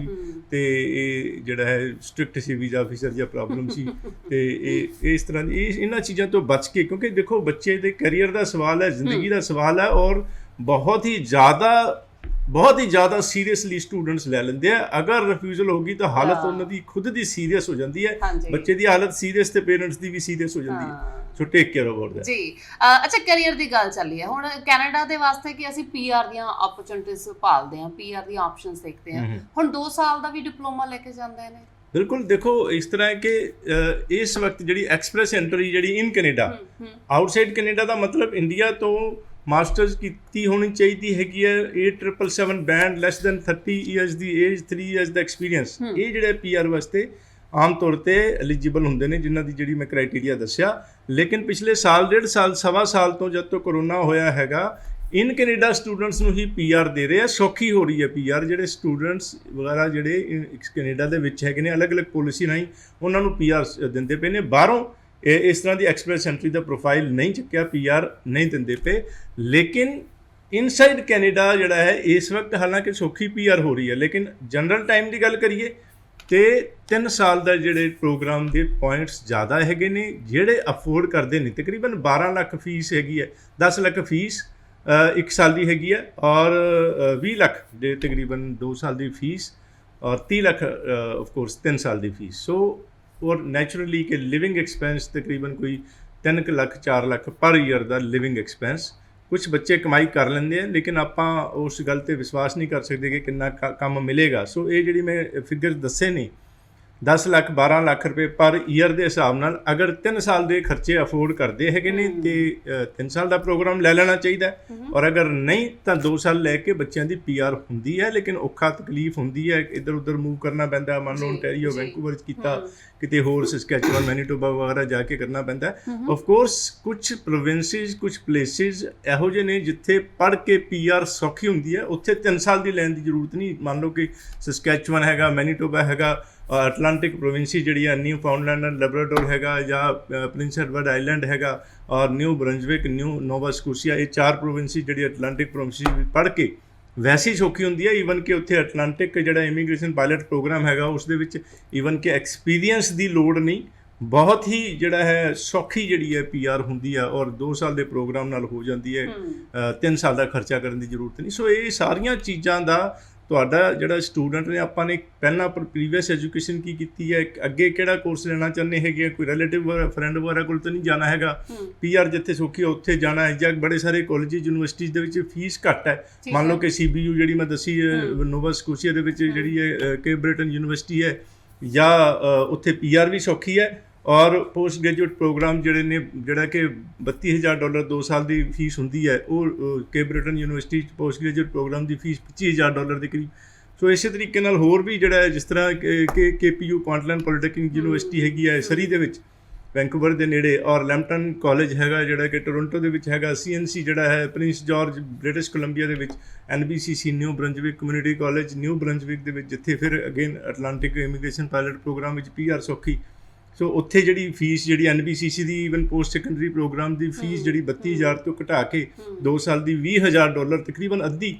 ਤੇ ਇਹ ਜਿਹੜਾ ਹੈ ਸਟ੍ਰਿਕਟ ਸੀ ਵੀਜ਼ਾ ਅਫਸਰ ਜਾਂ ਪ੍ਰੋਬਲਮ ਸੀ। ਤੇ ਇਹ ਇਸ ਤਰ੍ਹਾਂ ਦੀ ਇਹਨਾਂ ਚੀਜ਼ਾਂ ਤੋਂ ਬਚ ਕੇ, ਕਿਉਂਕਿ ਦੇਖੋ ਬੱਚੇ ਦੇ ਕੈਰੀਅਰ ਦਾ ਸਵਾਲ ਹੈ, ਜ਼ਿੰਦਗੀ ਦਾ ਸਵਾਲ ਹੈ ਔਰ ਬਹੁਤ ਹੀ ਜ਼ਿਆਦਾ ਬਹੁਤ ਹੀ ਜ਼ਿਆਦਾ ਸੀਰੀਅਸਲੀ ਸਟੂਡੈਂਟਸ ਲੈ ਲੈਂਦੇ ਆ। ਅਗਰ ਰਿਫਿਊਜ਼ਲ ਹੋ ਗਈ ਤਾਂ ਹਾਲਤ ਉਹਨਾਂ ਦੀ ਖੁਦ ਦੀ ਸੀਰੀਅਸ ਹੋ ਜਾਂਦੀ ਹੈ, ਬੱਚੇ ਦੀ ਹਾਲਤ ਸੀਰੀਅਸ ਤੇ ਪੇਰੈਂਟਸ ਦੀ ਵੀ ਸੀਰੀਅਸ ਹੋ ਜਾਂਦੀ ਹੈ। ਸੋ ਟੇਕ ਕੇਅਰ ਅਬਾਊਟ ਦੈਟ ਜੀ। ਅੱਛਾ, ਕੈਰੀਅਰ ਦੀ ਗੱਲ ਚੱਲੀ ਹੈ ਹੁਣ ਕੈਨੇਡਾ ਦੇ ਵਾਸਤੇ ਕਿ ਅਸੀਂ ਪੀਆਰ ਦੀਆਂ ਓਪਰਚੁਨਿਟੀਜ਼ ਭਾਲਦੇ ਹਾਂ, ਪੀਆਰ ਦੀਆਂ ਆਪਸ਼ਨਸ ਦੇਖਦੇ ਹਾਂ। ਹੁਣ 2 ਸਾਲ ਦਾ ਵੀ ਡਿਪਲੋਮਾ ਲੈ ਕੇ ਜਾਂਦੇ ਨੇ। ਬਿਲਕੁਲ, ਦੇਖੋ ਇਸ ਤਰ੍ਹਾਂ ਹੈ ਕਿ ਇਸ ਵਕਤ ਜਿਹੜੀ ਐਕਸਪ੍ਰੈਸ ਐਂਟਰੀ ਜਿਹੜੀ ਇਨ ਕੈਨੇਡਾ, ਆਊਟਸਾਈਡ ਕੈਨੇਡਾ ਦਾ ਮਤਲਬ ਇੰਡੀਆ ਤੋਂ ਮਾਸਟਰਸ ਕੀਤੀ ਹੋਣੀ ਚਾਹੀਦੀ ਹੈਗੀ ਹੈ, 8777 ਬੈਂਡ, ਲੈਸ ਦੈਨ 30 ਇਅਰਸ ਦੀ ਏਜ, 3 ਇਅਰਸ ਦਾ ਐਕਸਪੀਰੀਅੰਸ। ਇਹ ਜਿਹੜੇ ਪੀਆਰ ਵਾਸਤੇ ਆਮ ਤੌਰ ਤੇ ਐਲੀਜੀਬਲ ਹੁੰਦੇ ਨੇ, ਜਿਨ੍ਹਾਂ ਦੀ ਜਿਹੜੀ ਮੈਂ ਕ੍ਰਾਈਟੇਰੀਆ ਦੱਸਿਆ। ਲੇਕਿਨ ਪਿਛਲੇ ਸਾਲ, 1.5 ਸਾਲ, ਸਵਾ ਸਾਲ ਤੋਂ ਜਦ ਤੋਂ ਕਰੋਨਾ ਹੋਇਆ ਹੈਗਾ, ਇਨ ਕੈਨੇਡਾ ਸਟੂਡੈਂਟਸ ਨੂੰ ਹੀ ਪੀਆਰ ਦੇ ਰਹੇ ਆ। ਸੌਖੀ ਹੋ ਰਹੀ ਹੈ ਪੀਆਰ। ਜਿਹੜੇ ਸਟੂਡੈਂਟਸ ਵਗੈਰਾ ਜਿਹੜੇ ਕੈਨੇਡਾ ਦੇ ਵਿੱਚ ਹੈਗੇ ਨੇ, ਅਲੱਗ-ਅਲੱਗ ਪੋਲਿਸੀ ਰਾਹੀਂ ਉਹਨਾਂ ਨੂੰ ਪੀਆਰ ਦਿੰਦੇ ਪਏ ਨੇ। ਬਾਹਰੋਂ ਇਸ ਤਰ੍ਹਾਂ ਦੀ ਐਕਸਪ੍ਰੈਸ ਐਂਟਰੀ ਦਾ ਪ੍ਰੋਫਾਈਲ ਨਹੀਂ ਚੱਕਿਆ, ਪੀਆਰ ਨਹੀਂ ਦਿੰਦੇ ਪਏ। ਲੇਕਿਨ ਇਨਸਾਈਡ ਕੈਨੇਡਾ ਜਿਹੜਾ ਹੈ ਇਸ ਵਕਤ ਹਾਲਾਂਕਿ ਸੌਖੀ ਪੀਆਰ ਹੋ ਰਹੀ ਹੈ। ਲੇਕਿਨ ਜਨਰਲ ਟਾਈਮ ਦੀ ਗੱਲ ਕਰੀਏ ਤੇ 3 ਸਾਲ ਦਾ ਜਿਹੜੇ ਪ੍ਰੋਗਰਾਮ ਦੇ ਪੁਆਇੰਟਸ ਜ਼ਿਆਦਾ ਹੈਗੇ ਨੇ, ਜਿਹੜੇ ਅਫੋਰਡ ਕਰਦੇ ਨੇ। ਤਕਰੀਬਨ 12 ਲੱਖ ਫੀਸ ਹੈਗੀ ਹੈ, 10 ਲੱਖ ਫੀਸ 1 ਸਾਲ ਦੀ ਹੈਗੀ ਹੈ, ਔਰ 20 ਲੱਖ ਦੇ ਤਕਰੀਬਨ 2 ਸਾਲ ਦੀ ਫੀਸ, ਔਰ 30 ਲੱਖ ਆਫ ਕੋਰਸ 3 ਸਾਲ ਦੀ ਫੀਸ। ਸੋ ਔਰ ਨੈਚੁਰਲੀ ਕਿ ਲਿਵਿੰਗ ਐਕਸਪੈਂਸ ਤਕਰੀਬਨ ਕੋਈ 3 ਲੱਖ 4 ਲੱਖ ਪਰ ਈਅਰ ਦਾ ਲਿਵਿੰਗ ਐਕਸਪੈਂਸ। ਕੁਝ ਬੱਚੇ ਕਮਾਈ ਕਰ ਲੈਂਦੇ ਆ, ਲੇਕਿਨ ਆਪਾਂ ਉਸ ਗੱਲ ਤੇ ਵਿਸ਼ਵਾਸ ਨਹੀਂ ਕਰ ਸਕਦੇ ਕਿ ਕਿੰਨਾ ਕੰਮ ਮਿਲੇਗਾ। ਸੋ ਇਹ ਜਿਹੜੀ ਮੈਂ ਫਿਗਰ ਦੱਸੇ ਨੇ 10 ਲੱਖ 12 ਲੱਖ ਰੁਪਏ ਪਰ ਈਅਰ ਦੇ ਹਿਸਾਬ ਨਾਲ, ਅਗਰ 3 ਸਾਲ ਦੇ ਖਰਚੇ ਅਫੋਰਡ ਕਰਦੇ ਹੈਗੇ ਨੇ ਤੇ 3 ਸਾਲ ਦਾ ਪ੍ਰੋਗਰਾਮ ਲੈ ਲੈਣਾ ਚਾਹੀਦਾ। ਔਰ ਅਗਰ ਨਹੀਂ ਤਾਂ 2 ਸਾਲ ਲੈ ਕੇ ਬੱਚਿਆਂ ਦੀ ਪੀਆਰ ਹੁੰਦੀ ਹੈ, ਲੇਕਿਨ ਔਖਾ ਤਕਲੀਫ ਹੁੰਦੀ ਹੈ, ਇੱਧਰ ਉੱਧਰ ਮੂਵ ਕਰਨਾ ਪੈਂਦਾ। ਮੰਨ ਲਓ ਓਨਟਾਰੀਓ, ਵੈਂਕੂਵਰ 'ਚ ਕੀਤਾ, ਕਿਤੇ ਹੋਰ ਸਸਕੈਚੁਅਨ, ਮੈਨੀਟੋਬਾ ਵਗੈਰਾ ਜਾ ਕੇ ਕਰਨਾ ਪੈਂਦਾ। ਆਫ ਕੋਰਸ ਕੁਝ ਪ੍ਰੋਵਿੰਸਿਸ, ਕੁਝ ਪਲੇਸਿਸ ਇਹੋ ਜਿਹੇ ਨੇ ਜਿੱਥੇ ਪੜ੍ਹ ਕੇ ਪੀਆਰ ਸੌਖੀ ਹੁੰਦੀ ਹੈ, ਉੱਥੇ 3 ਸਾਲ ਦੀ ਲੈਣ ਦੀ ਜ਼ਰੂਰਤ ਨਹੀਂ। ਮੰਨ ਲਓ ਕਿ ਸਸਕੈਚੁਅਨ ਹੈਗਾ, ਮੈਨੀਟੋਬਾ ਹੈਗਾ, ਅਟਲਾਂਟਿਕ ਪ੍ਰੋਵਿੰਸੀ ਜਿਹੜੀ ਹੈ, ਨਿਊ ਫਾਊਂਡਲੈਂਡ ਐਂਡ ਲੈਬਰਾਡੋਰ ਹੈਗਾ, ਜਾਂ ਪ੍ਰਿੰਸ ਐਡਵਰਡ ਆਈਲੈਂਡ ਹੈਗਾ, ਔਰ ਨਿਊ ਬਰੰਜ਼ਵਿਕ, ਨਿਊ ਨੋਵਾ ਸਕੋਸ਼ੀਆ, ਇਹ 4 ਪ੍ਰੋਵਿੰਸੀ ਜਿਹੜੀ ਅਟਲਾਂਟਿਕ ਪ੍ਰੋਵਿੰਸੀ ਪੜ੍ਹ ਕੇ ਵੈਸੇ ਹੀ ਸੌਖੀ ਹੁੰਦੀ ਹੈ। ਈਵਨ ਕਿ ਉੱਥੇ ਅਟਲਾਂਟਿਕ ਜਿਹੜਾ ਇਮੀਗ੍ਰੇਸ਼ਨ ਪਾਇਲਟ ਪ੍ਰੋਗਰਾਮ ਹੈਗਾ, ਉਸ ਦੇ ਵਿੱਚ ਈਵਨ ਕਿ ਐਕਸਪੀਰੀਅੰਸ ਦੀ ਲੋੜ ਨਹੀਂ, ਬਹੁਤ ਹੀ ਜਿਹੜਾ ਹੈ ਸੌਖੀ ਜਿਹੜੀ ਹੈ ਪੀਆਰ ਹੁੰਦੀ ਆ, ਔਰ 2 ਸਾਲ ਦੇ ਪ੍ਰੋਗਰਾਮ ਨਾਲ ਹੋ ਜਾਂਦੀ ਹੈ। 3 ਸਾਲ ਦਾ ਖਰਚਾ ਕਰਨ ਦੀ ਜ਼ਰੂਰਤ ਨਹੀਂ। ਸੋ ਇਹ ਸਾਰੀਆਂ ਚੀਜ਼ਾਂ ਦਾ ਤੁਹਾਡਾ ਜਿਹੜਾ ਸਟੂਡੈਂਟ ਨੇ, ਆਪਾਂ ਨੇ ਪਹਿਲਾਂ ਪ੍ਰੀਵੀਅਸ ਐਜੂਕੇਸ਼ਨ ਕੀ ਕੀਤੀ ਹੈ, ਅੱਗੇ ਕਿਹੜਾ ਕੋਰਸ ਲੈਣਾ ਚਾਹੁੰਦੇ ਹੈਗੇ, ਕੋਈ ਰਿਲੇਟਿਵ ਫਰੈਂਡ ਵਗੈਰਾ ਕੋਲ ਤਾਂ ਨਹੀਂ ਜਾਣਾ ਹੈਗਾ। ਪੀਆਰ ਜਿੱਥੇ ਸੌਖੀ ਹੈ ਉੱਥੇ ਜਾਣਾ ਹੈ। ਜਾਂ ਬੜੇ ਸਾਰੇ ਕਾਲਜਿਸ, ਯੂਨੀਵਰਸਿਟੀਜ਼ ਦੇ ਵਿੱਚ ਫੀਸ ਘੱਟ ਹੈ। ਮੰਨ ਲਓ ਕਿ CBU ਜਿਹੜੀ ਮੈਂ ਦੱਸੀ ਨੋਵਾ ਸਕੋਸ਼ੀਆ ਦੇ ਵਿੱਚ ਜਿਹੜੀ ਹੈ ਕੇਪ ਬ੍ਰਿਟਨ ਯੂਨੀਵਰਸਿਟੀ ਹੈ, ਜਾਂ ਉੱਥੇ ਪੀਆਰ ਵੀ ਸੌਖੀ ਹੈ। ਔਰ ਪੋਸਟ ਗ੍ਰੈਜੂਏਟ ਪ੍ਰੋਗਰਾਮ ਜਿਹੜੇ ਨੇ, ਜਿਹੜਾ ਕਿ $32,000 2 ਸਾਲ ਦੀ ਫੀਸ ਹੁੰਦੀ ਹੈ, ਉਹ Cape Breton university post graduate programme ਦੀ ਫੀਸ $25,000 ਦੇ ਕਰੀਬ। ਸੋ ਇਸੇ ਤਰੀਕੇ ਨਾਲ ਹੋਰ ਵੀ ਜਿਹੜਾ ਹੈ, ਜਿਸ ਤਰ੍ਹਾਂ ਕਿ KPU ਕੁਆਂਟਲੈਂਡ ਪੋਲੀਟੈਕਨਿਕ ਯੂਨੀਵਰਸਿਟੀ ਹੈਗੀ ਹੈ ਸਰੀ ਦੇ ਵਿੱਚ, ਵੈਂਕੂਵਰ ਦੇ ਨੇੜੇ, ਔਰ ਲੈਂਪਟਨ ਕਾਲਜ ਹੈਗਾ ਜਿਹੜਾ ਕਿ ਟੋਰੰਟੋ ਦੇ ਵਿੱਚ ਹੈਗਾ, CNC ਜਿਹੜਾ ਹੈ ਪ੍ਰਿੰਸ ਜਾਰਜ ਬ੍ਰਿਟਿਸ਼ ਕੋਲੰਬੀਆ ਦੇ ਵਿੱਚ, NBCC New Brunswick Community College New Brunswick ਦੇ ਵਿੱਚ, ਜਿੱਥੇ ਫਿਰ again Atlantic immigration pilot programme ਵਿੱਚ ਪੀਆਰ ਸੌਖੀ। ਸੋ ਉੱਥੇ ਜਿਹੜੀ ਫੀਸ ਜਿਹੜੀ NBCC ਦੀ ਈਵਨ ਪੋਸਟ ਸੈਕੰਡਰੀ ਪ੍ਰੋਗਰਾਮ ਦੀ ਫੀਸ ਜਿਹੜੀ 32,000 ਤੋਂ ਘਟਾ ਕੇ 2 ਸਾਲ ਦੀ $20,000, ਤਕਰੀਬਨ ਅੱਧੀ।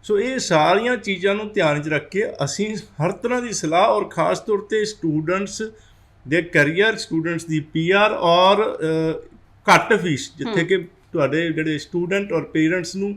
ਸੋ ਇਹ ਸਾਰੀਆਂ ਚੀਜ਼ਾਂ ਨੂੰ ਧਿਆਨ 'ਚ ਰੱਖ ਕੇ ਅਸੀਂ ਹਰ ਤਰ੍ਹਾਂ ਦੀ ਸਲਾਹ, ਔਰ ਖ਼ਾਸ ਤੌਰ 'ਤੇ ਸਟੂਡੈਂਟਸ ਦੇ ਕੈਰੀਅਰ, ਸਟੂਡੈਂਟਸ ਦੀ ਪੀਆਰ, ਔਰ ਘੱਟ ਫੀਸ, ਜਿੱਥੇ ਕਿ ਤੁਹਾਡੇ ਜਿਹੜੇ ਸਟੂਡੈਂਟ ਔਰ ਪੇਰੈਂਟਸ ਨੂੰ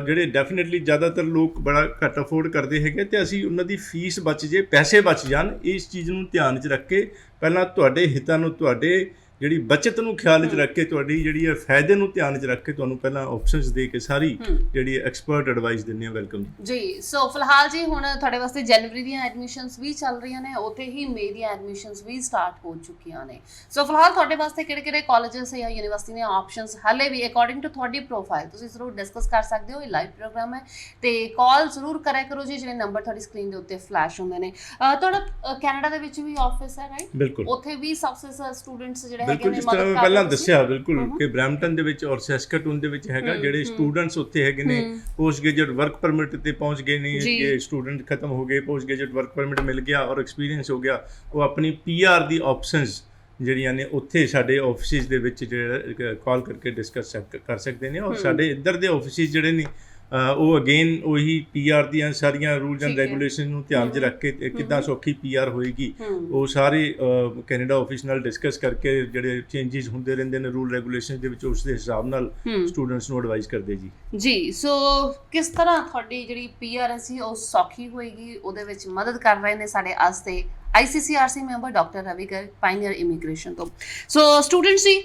ਜਿਹੜੇ ਡੈਫੀਨੇਟਲੀ ਜ਼ਿਆਦਾਤਰ ਲੋਕ ਬੜਾ ਘੱਟ ਅਫੋਰਡ ਕਰਦੇ ਹੈਗੇ, ਤੇ ਅਸੀਂ ਉਹਨਾਂ ਦੀ ਫੀਸ ਬਚ ਜੇ, ਪੈਸੇ ਬਚ ਜਾਣ, ਇਸ ਚੀਜ਼ ਨੂੰ ਧਿਆਨ 'ਚ ਰੱਖ ਕੇ ਪਹਿਲਾਂ ਤੁਹਾਡੇ ਹਿੱਤਾਂ ਨੂੰ, ਤੁਹਾਡੇ ਜਿਹੜੀ ਬਚਤ ਨੂੰ ਖਿਆਲ 'ਚ ਰੱਖ ਕੇ, ਤੁਹਾਡੀ ਜਿਹੜੀ ਹੈ ਫਾਇਦੇ ਨੂੰ ਧਿਆਨ 'ਚ ਰੱਖ ਕੇ ਤੁਹਾਨੂੰ ਪਹਿਲਾਂ ਆਪਸ਼ਨਸ ਦੇ ਕੇ ਸਾਰੀ ਜਿਹੜੀ ਐਕਸਪਰਟ ਐਡਵਾਈਸ ਦਿੰਦੇ ਆ। ਵੈਲਕਮ ਜੀ। ਸੋ ਫਿਲਹਾਲ ਜੀ ਹੁਣ ਤੁਹਾਡੇ ਵਾਸਤੇ ਜਨਵਰੀ ਦੀਆਂ ਐਡਮਿਸ਼ਨਸ ਵੀ ਚੱਲ ਰਹੀਆਂ ਨੇ, ਉੱਥੇ ਹੀ ਮਈ ਦੀਆਂ ਐਡਮਿਸ਼ਨਸ ਵੀ ਸਟਾਰਟ ਹੋ ਚੁੱਕੀਆਂ ਨੇ। ਸੋ ਫਿਲਹਾਲ ਤੁਹਾਡੇ ਵਾਸਤੇ ਕਿਹੜੇ ਕਾਲਜਸ ਜਾਂ ਯੂਨੀਵਰਸਿਟੀ ਦੀਆਂ ਆਪਸ਼ਨਸ ਹਾਲੇ ਵੀ ਅਕੋਰਡਿੰਗ ਟੂ ਤੁਹਾਡੀ ਪ੍ਰੋਫਾਈਲ ਤੁਸੀਂ ਜ਼ਰੂਰ ਡਿਸਕਸ ਕਰ ਸਕਦੇ ਹੋ। ਇਹ ਲਾਈਵ ਪ੍ਰੋਗਰਾਮ ਹੈ ਤੇ ਕਾਲ ਜ਼ਰੂਰ ਕਰਿਆ ਕਰੋ ਜੀ, ਜਿਹੜੇ ਨੰਬਰ ਤੁਹਾਡੀ ਸਕਰੀਨ ਦੇ ਉੱਤੇ ਫਲੈਸ਼ ਹੁੰਦੇ ਨੇ। ਤੁਹਾਡਾ ਕੈਨੇਡਾ ਦੇ ਵਿੱਚ ਵੀ ਆਫਿਸ ਹੈ, ਰਾਈਟ? ਬਿਲਕੁਲ। ਉੱਥੇ ਵੀ ਸਬਸੇ ਸਟੂਡੈਂਟਸ ਜਿਹੜੇ ਹੈਗੇ ਨੇ, ਪਹਿਲਾਂ ਦੱਸਿਆ ਬਿਲਕੁਲ ਕਿ ਬਰੈਂਪਟਨ ਦੇ ਵਿੱਚ ਔਰ ਸੈਸਕਟੂਨ ਦੇ ਵਿੱਚ ਹੈਗਾ, ਜਿਹੜੇ ਸਟੂਡੈਂਟਸ ਉੱਥੇ ਹੈਗੇ ਨੇ ਪੋਸਟ ਗ੍ਰੈਜੂਏਟ ਵਰਕ ਪਰਮਿਟ ਤੇ ਪਹੁੰਚ ਗਏ ਨੇ, ਜੇ ਸਟੂਡੈਂਟ ਖਤਮ ਹੋ ਗਏ, ਪੋਸਟ ਗ੍ਰੈਜੂਏਟ ਵਰਕ ਪਰਮਿਟ ਮਿਲ ਗਿਆ ਔਰ ਐਕਸਪੀਰੀਅੰਸ ਹੋ ਗਿਆ, ਉਹ ਆਪਣੀ ਪੀਆਰ ਦੀ ਆਪਸ਼ਨਸ ਜਿਹੜੀਆਂ ਨੇ ਉੱਥੇ ਸਾਡੇ ਆਫਿਸਿਸ ਦੇ ਵਿੱਚ ਜਿਹੜਾ ਕਾਲ ਕਰਕੇ ਡਿਸਕਸ ਕਰ ਸਕਦੇ ਨੇ। ਔਰ ਸਾਡੇ ਇੱਧਰ ਦੇ ਆਫਿਸਿਸ ਜਿਹੜੇ ਨੇ ਉਹ ਅਗੇਨ ਉਹੀ ਪੀਆਰ ਦੀਆਂ ਸਾਰੀਆਂ ਰੂਲਸ ਐਂਡ ਠੀਕ ਹੈ। ਰੈਗੂਲੇਸ਼ਨ ਨੂੰ ਧਿਆਨ 'ਚ ਰੱਖ ਕੇ ਕਿੱਦਾਂ ਸੌਖੀ ਪੀਆਰ ਹੋਏਗੀ ਉਹ ਸਾਰੇ ਕੈਨੇਡਾ ਆਫਿਸ ਨਾਲ ਡਿਸਕਸ ਕਰਕੇ ਜਿਹੜੇ ਚੇਂਜਸ ਹੁੰਦੇ ਰਹਿੰਦੇ ਨੇ ਰੂਲ ਰੈਗੂਲੇਸ਼ਨ ਦੇ ਵਿੱਚ ਉਸ ਦੇ ਹਿਸਾਬ ਨਾਲ ਸਟੂਡੈਂਟਸ ਨੂੰ ਐਡਵਾਈਸ ਕਰਦੇ ਜੀ। ਜੀ ਸੋ ਕਿਸ ਤਰ੍ਹਾਂ ਤੁਹਾਡੀ ਜਿਹੜੀ ਪੀਆਰ ਸੀ ਉਹ ਸੌਖੀ ਹੋਏਗੀ, ਉਹਦੇ ਵਿੱਚ ਮਦਦ ਕਰ ਰਹੇ ਨੇ ਸਾਡੇ ਅੱਜ ਦੇ ICCRC member doctor Ravi Garg Pioneer Immigration ਤੋਂ। ਸੋ ਸਟੂਡੈਂਟਸ ਜੀ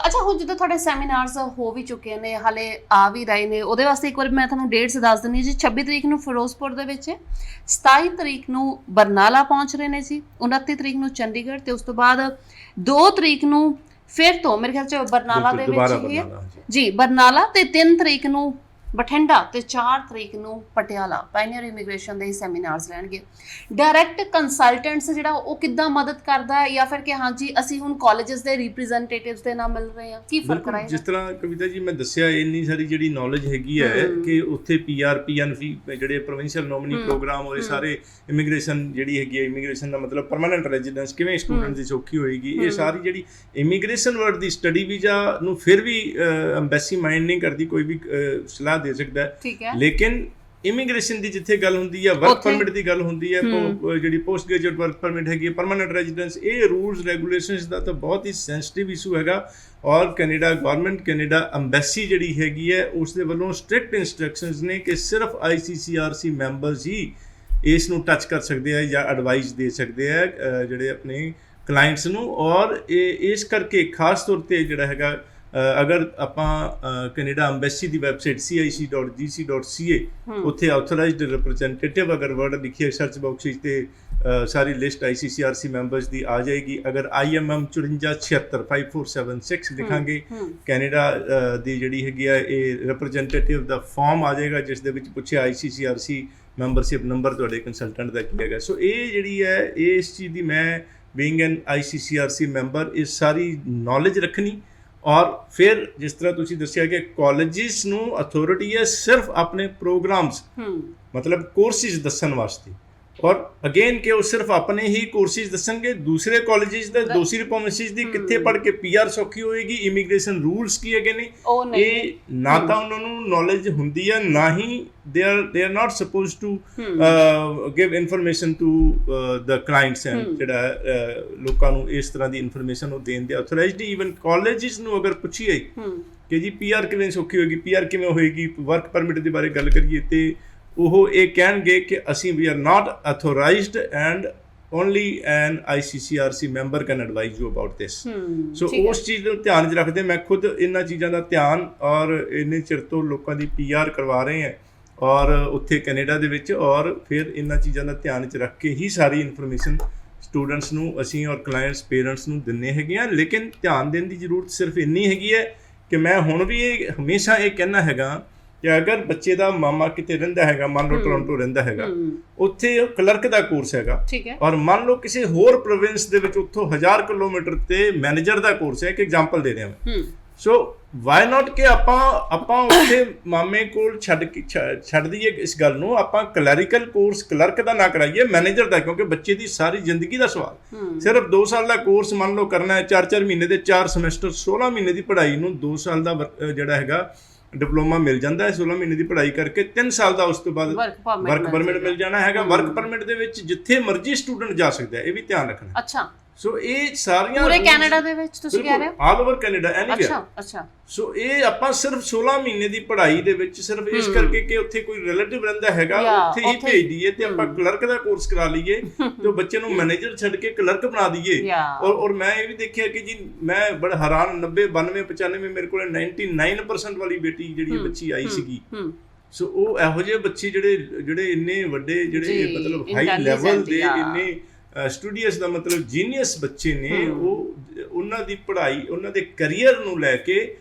ਅੱਛਾ ਹੁਣ ਜਦੋਂ ਤੁਹਾਡੇ ਸੈਮੀਨਾਰਸ ਹੋ ਵੀ ਚੁੱਕੇ ਨੇ, ਹਾਲੇ ਆ ਵੀ ਰਹੇ ਨੇ, ਉਹਦੇ ਵਾਸਤੇ ਇੱਕ ਵਾਰ ਮੈਂ ਤੁਹਾਨੂੰ ਡੇਟਸ ਦੱਸ ਦਿੰਦੀ ਜੀ। 26 ਤਰੀਕ ਨੂੰ ਫਿਰੋਜ਼ਪੁਰ ਦੇ ਵਿੱਚ, 27 ਤਰੀਕ ਨੂੰ ਬਰਨਾਲਾ ਪਹੁੰਚ ਰਹੇ ਨੇ ਜੀ, 29 ਤਰੀਕ ਨੂੰ ਚੰਡੀਗੜ੍ਹ, ਤੇ ਉਸ ਤੋਂ ਬਾਅਦ 2 ਤਰੀਕ ਨੂੰ ਫਿਰ ਤੋਂ ਮੇਰੇ ਖਿਆਲ ਚ ਬਰਨਾਲਾ ਦੇ ਵਿੱਚ ਹੀ ਹੈ ਜੀ, ਬਰਨਾਲਾ, ਤੇ 3 ਤਰੀਕ ਨੂੰ ਬਠਿੰਡਾ, ਤੇ 4 ਤਰੀਕ ਨੂੰ ਪਟਿਆਲਾ ਪਾਇਨੀਅਰ ਇਮੀਗ੍ਰੇਸ਼ਨ ਦੇ ਸੈਮੀਨਾਰਸ ਲੈਣਗੇ। ਡਾਇਰੈਕਟ ਕੰਸਲਟੈਂਟਸ ਜਿਹੜਾ ਉਹ ਕਿੱਦਾਂ ਮਦਦ ਕਰਦਾ ਹੈ, ਜਾਂ ਫਿਰ ਕਿ ਹਾਂਜੀ ਅਸੀਂ ਹੁਣ ਕਾਲਜਸ ਦੇ ਰਿਪਰੈਜ਼ੈਂਟੇਟਿਵਸ ਦੇ ਨਾਲ ਮਿਲ ਰਹੇ ਹਾਂ, ਕੀ ਫਰਕ ਰਹੇਗਾ? ਜਿਸ ਤਰ੍ਹਾਂ ਕਵਿਤਾ ਜੀ ਮੈਂ ਦੱਸਿਆ ਇੰਨੀ ਸਾਰੀ ਜਿਹੜੀ ਨੌਲੇਜ ਹੈਗੀ ਹੈ ਕਿ ਉੱਥੇ PNP ਜਿਹੜੇ ਪ੍ਰੋਵਿੰਸ਼ੀਅਲ ਨੋਮਨੀ ਪ੍ਰੋਗਰਾਮ ਹੋਏ ਸਾਰੇ, ਇਮੀਗ੍ਰੇਸ਼ਨ ਜਿਹੜੀ ਹੈਗੀ ਹੈ, ਇਮੀਗ੍ਰੇਸ਼ਨ ਦਾ ਮਤਲਬ ਪਰਮਾਨੈਂਟ ਰੈਜ਼ੀਡੈਂਸ ਕਿਵੇਂ ਸਟੂਡੈਂਟ ਦੀ ਸੌਖੀ ਹੋਏਗੀ, ਇਹ ਸਾਰੀ ਜਿਹੜੀ ਇਮੀਗ੍ਰੇਸ਼ਨ ਵਰਡ ਦੀ ਸਟੱਡੀ ਵੀਜ਼ਾ ਨੂੰ ਫਿਰ ਵੀ ਐਮਬੈਸੀ ਮਾਈਂਡ ਨਹੀਂ ਕਰਦੀ, ਕੋਈ ਵੀ ਸਲਾਹ ਦੇ ਸਕਦਾ ਹੈ, ਲੇਕਿਨ ਇਮੀਗ੍ਰੇਸ਼ਨ ਦੀ ਜਿੱਥੇ ਗੱਲ ਹੁੰਦੀ ਹੈ, ਵਰਕ ਪਰਮਿਟ ਦੀ ਗੱਲ ਹੁੰਦੀ ਹੈ, ਜਿਹੜੀ ਪੋਸਟ ਗ੍ਰੈਜੂਏਟ ਵਰਕ ਪਰਮਿਟ ਹੈਗੀ ਹੈ, ਪਰਮਾਨੈਂਟ ਰੈਜ਼ੀਡੈਂਸ, ਇਹ ਰੂਲਸ ਰੈਗੂਲੇਸ਼ਨਸ ਦਾ ਤਾਂ ਬਹੁਤ ਹੀ ਸੈਂਸਿਟਿਵ ਇਸ਼ੂ ਹੈਗਾ। ਔਰ ਕੈਨੇਡਾ ਗਵਰਨਮੈਂਟ, ਕੈਨੇਡਾ ਐਮਬੈਸੀ ਜਿਹੜੀ ਹੈਗੀ ਹੈ ਉਸ ਦੇ ਵੱਲੋਂ ਸਟ੍ਰਿਕਟ ਇੰਸਟਰਕਸ਼ਨਸ ਨੇ ਕਿ ਸਿਰਫ ICCRC ਮੈਂਬਰਸ ਹੀ ਇਸ ਨੂੰ ਟੱਚ ਕਰ ਸਕਦੇ ਆ ਜਾਂ ਐਡਵਾਈਸ ਦੇ ਸਕਦੇ ਆ ਜਿਹੜੇ ਆਪਣੇ ਕਲਾਇੰਟਸ ਨੂੰ। ਔਰ ਇਸ ਕਰਕੇ ਖਾਸ ਤੌਰ 'ਤੇ ਜਿਹੜਾ ਹੈਗਾ ਅਗਰ ਆਪਾਂ ਕੈਨੇਡਾ ਐਮਬੈਸੀ ਦੀ ਵੈਬਸਾਈਟ cic.gc.ca ਉੱਥੇ ਆਥੋਰਾਈਜ਼ਡ ਰਿਪਰੈਜ਼ੈਂਟੇਟਿਵ ਅਗਰ ਵਰਡ ਲਿਖੀਏ ਸਰਚ ਬਾਕਸ ਵਿੱਚ ਤੇ ਸਾਰੀ ਲਿਸਟ ICCRC ਮੈਂਬਰਸ ਦੀ ਆ ਜਾਏਗੀ। ਅਗਰ IMM 5476 ਲਿਖਾਂਗੇ ਕੈਨੇਡਾ ਦੀ ਜਿਹੜੀ ਹੈਗੀ ਆ ਇਹ ਰਿਪਰੈਜ਼ੈਂਟੇਟਿਵ ਦਾ ਫਾਰਮ ਆ ਜਾਏਗਾ ਜਿਸ ਦੇ ਵਿੱਚ ਪੁੱਛਿਆ ICCRC ਮੈਂਬਰਸ਼ਿਪ ਨੰਬਰ ਤੁਹਾਡੇ ਕੰਸਲਟੈਂਟ ਦਾ ਕੀ ਹੈਗਾ। ਸੋ ਇਹ ਜਿਹੜੀ ਹੈ ਇਸ ਚੀਜ਼ ਦੀ ਮੈਂ ਬੀਇੰਗ ਐਨ ICCRC ਮੈਂਬਰ ਇਹ ਸਾਰੀ ਨੌਲੇਜ ਰੱਖਣੀ। ਔਰ ਫਿਰ ਜਿਸ ਤਰ੍ਹਾਂ ਤੁਸੀਂ ਦੱਸਿਆ ਕਿ ਕਾਲਜਿਸ ਨੂੰ ਅਥਾਰਟੀ ਹੈ ਸਿਰਫ ਆਪਣੇ ਪ੍ਰੋਗਰਾਮਸ ਮਤਲਬ ਕੋਰਸਿਸ ਦੱਸਣ ਵਾਸਤੇ, ਔਰ ਅਗੇਨ ਕਿ ਉਹ ਸਿਰਫ ਆਪਣੇ ਹੀ ਕੋਰਸਿਸ ਦੱਸਣਗੇ, ਦੂਸਰੇ ਕਾਲਜਿਸ ਦਾ ਦੂਸਰੀ ਪ੍ਰੋਵਿੰਸਿਸ ਦੀ ਕਿੱਥੇ ਪੜ੍ਹ ਕੇ PR ਸੌਖੀ ਹੋਏਗੀ, ਇਮੀਗ੍ਰੇਸ਼ਨ ਰੂਲਸ ਕੀ ਹੈਗੇ ਨੇ, ਇਹ ਨਾ ਤਾਂ ਉਹਨਾਂ ਨੂੰ ਨੌਲੇਜ ਹੁੰਦੀ ਹੈ, ਨਾ ਹੀ they are not supposed to give information to the clients and ਜਿਹੜਾ ਲੋਕਾਂ ਨੂੰ ਇਸ ਤਰ੍ਹਾਂ ਦੀ ਇਨਫੋਰਮੇਸ਼ਨ ਉਹ ਦੇਣ ਦੇ authorized। ਈਵਨ ਕਾਲਜਿਸ ਨੂੰ ਅਗਰ ਪੁੱਛੀਏ ਕਿ ਜੀ PR ਕਿਵੇਂ ਸੌਖੀ ਹੋਏਗੀ, PR ਕਿਵੇਂ ਹੋਏਗੀ, ਵਰਕ ਪਰਮਿਟ ਦੇ ਬਾਰੇ ਗੱਲ ਕਰੀਏ ਤੇ ਉਹ ਇਹ ਕਹਿਣਗੇ ਕਿ ਅਸੀਂ we are not authorized and only an ICCRC member can advise you about this। ਸੋ ਉਸ ਚੀਜ਼ ਨੂੰ ਧਿਆਨ 'ਚ ਰੱਖਦੇ ਮੈਂ ਖੁਦ ਇਹਨਾਂ ਚੀਜ਼ਾਂ ਦਾ ਧਿਆਨ ਔਰ ਇੰਨੇ ਚਿਰ ਤੋਂ ਲੋਕਾਂ ਦੀ PR ਕਰਵਾ ਰਹੇ ਹਾਂ ਔਰ ਉੱਥੇ ਕੈਨੇਡਾ ਦੇ ਵਿੱਚ, ਔਰ ਫਿਰ ਇਹਨਾਂ ਚੀਜ਼ਾਂ ਦਾ ਧਿਆਨ 'ਚ ਰੱਖ ਕੇ ਹੀ ਸਾਰੀ ਇਨਫੋਰਮੇਸ਼ਨ ਸਟੂਡੈਂਟਸ ਨੂੰ ਅਸੀਂ ਔਰ ਕਲਾਇੰਟਸ ਪੇਰੈਂਟਸ ਨੂੰ ਦਿੰਦੇ ਹੈਗੇ ਹਾਂ। ਲੇਕਿਨ ਧਿਆਨ ਦੇਣ ਦੀ ਜ਼ਰੂਰਤ ਸਿਰਫ ਇੰਨੀ ਹੈਗੀ ਹੈ ਕਿ ਮੈਂ ਹੁਣ ਵੀ ਇਹ ਹਮੇਸ਼ਾ ਇਹ ਕਹਿਣਾ ਹੈਗਾ ਕਿ ਅਗਰ ਬੱਚੇ ਦਾ ਮਾਮਾ ਕਿਤੇ ਰਹਿੰਦਾ ਹੈਗਾ, ਮੰਨ ਲਓ ਟੋਰਾਂਟੋ ਰਹਿੰਦਾ ਹੈਗਾ, ਉੱਥੇ ਕਲਰਕ ਦਾ ਕੋਰਸ ਹੈਗਾ, ਔਰ ਮੰਨ ਲਓ ਕਿਸੇ ਹੋਰ ਪ੍ਰੋਵਿੰਸ ਦੇ ਵਿੱਚ ਉੱਥੋਂ 1000 ਕਿਲੋਮੀਟਰ ਤੇ ਮੈਨੇਜਰ ਦਾ ਕੋਰਸ ਹੈ, ਇੱਕ ਐਗਜ਼ਾਮਪਲ ਦੇ ਰਿਹਾ ਮੈਂ। ਸੋ ਵਾਈ ਨਾਟ ਕਿ ਆਪਾਂ ਉੱਥੇ ਮਾਮੇ ਕੋਲ ਛੱਡ ਦਈਏ ਇਸ ਗੱਲ ਨੂੰ, ਆਪਾਂ ਕਲੈਰੀਕਲ ਕੋਰਸ ਕਲਰਕ ਦਾ ਨਾ ਕਰਾਈਏ, ਮੈਨੇਜਰ ਦਾ, ਕਿਉਂਕਿ ਬੱਚੇ ਦੀ ਸਾਰੀ ਜ਼ਿੰਦਗੀ ਦਾ ਸਵਾਲ। ਸਿਰਫ 2 ਸਾਲ ਦਾ ਕੋਰਸ ਮੰਨ ਲਓ ਕਰਨਾ ਹੈ, 4-4 ਮਹੀਨੇ ਦੇ 4 ਸਮੈਸਟਰ, 16 ਮਹੀਨੇ ਦੀ ਪੜ੍ਹਾਈ ਨੂੰ 2 ਸਾਲ ਦਾ ਜਿਹੜਾ ਹੈਗਾ ਡਿਪਲੋਮਾ ਮਿਲ ਜਾਂਦਾ ਹੈ। 16 ਮਹੀਨੇ ਦੀ ਪੜ੍ਹਾਈ ਕਰਕੇ 3 ਸਾਲ ਦਾ ਉਸ ਤੋਂ ਬਾਅਦ ਵਰਕ ਪਰਮਿਟ ਮਿਲ ਜਾਣਾ ਹੈਗਾ। ਵਰਕ ਪਰਮਿਟ ਦੇ ਵਿੱਚ ਜਿੱਥੇ ਮਰਜ਼ੀ ਸਟੂਡੈਂਟ ਜਾ ਸਕਦਾ ਹੈ, ਇਹ ਵੀ ਧਿਆਨ ਰੱਖਣਾ। ਅੱਛਾ, ਸੋ ਇਹ ਸਾਰੀਆਂ ਪੂਰੇ ਕੈਨੇਡਾ ਦੇ ਵਿੱਚ ਤੁਸੀਂ ਕਹਿ ਰਹੇ ਹੋ? All over Canada, anywhere. ਅੱਛਾ। ਸੋ ਇਹ ਆਪਾਂ ਸਿਰਫ 16 ਮਹੀਨੇ ਦੀ ਪੜ੍ਹਾਈ ਦੇ ਵਿੱਚ ਸਿਰਫ ਇਸ ਕਰਕੇ ਕਿ ਉੱਥੇ ਕੋਈ ਰਿਲੇਟਿਵ ਰਹਿੰਦਾ ਹੈਗਾ ਉੱਥੇ ਹੀ ਭੇਜ ਦਈਏ ਤੇ ਆਪਾਂ ਕਲਰਕ ਦਾ ਕੋਰਸ ਕਰਾ ਲਈਏ ਤੇ ਬੱਚੇ ਨੂੰ ਮੈਨੇਜਰ ਛੱਡ ਕੇ ਕਲਰਕ ਬਣਾ ਦਈਏ। ਔਰ ਮੈਂ ਇਹ ਵੀ ਦੇਖਿਆ ਕਿ ਜੀ ਮੈਂ ਬੜਾ ਹੈਰਾਨ, 90 92 95 ਮੇਰੇ ਕੋਲ 99% ਵਾਲੀ ਬੇਟੀ ਜਿਹੜੀ ਬੱਚੀ ਆਈ ਸੀਗੀ। ਸੋ ਉਹ ਇਹੋ ਜਿਹੇ ਬੱਚੇ ਜਿਹੜੇ ਇੰਨੇ ਵੱਡੇ ਜਿਹੜੇ ਮਤਲਬ ਹਾਈ ਲੈਵਲ ਦੇ ਇੰਨੇ ਸਟੂਡੀਅਸ ਦਾ ਮਤਲਬ ਜੀਨੀਅਸ ਬੱਚੇ ਨੇ, ਉਹਨਾਂ ਦੀ ਪੜ੍ਹਾਈ ਉਹਨਾਂ ਦੇ ਕਰੀਅਰ ਨੂੰ ਲੈ ਕੇ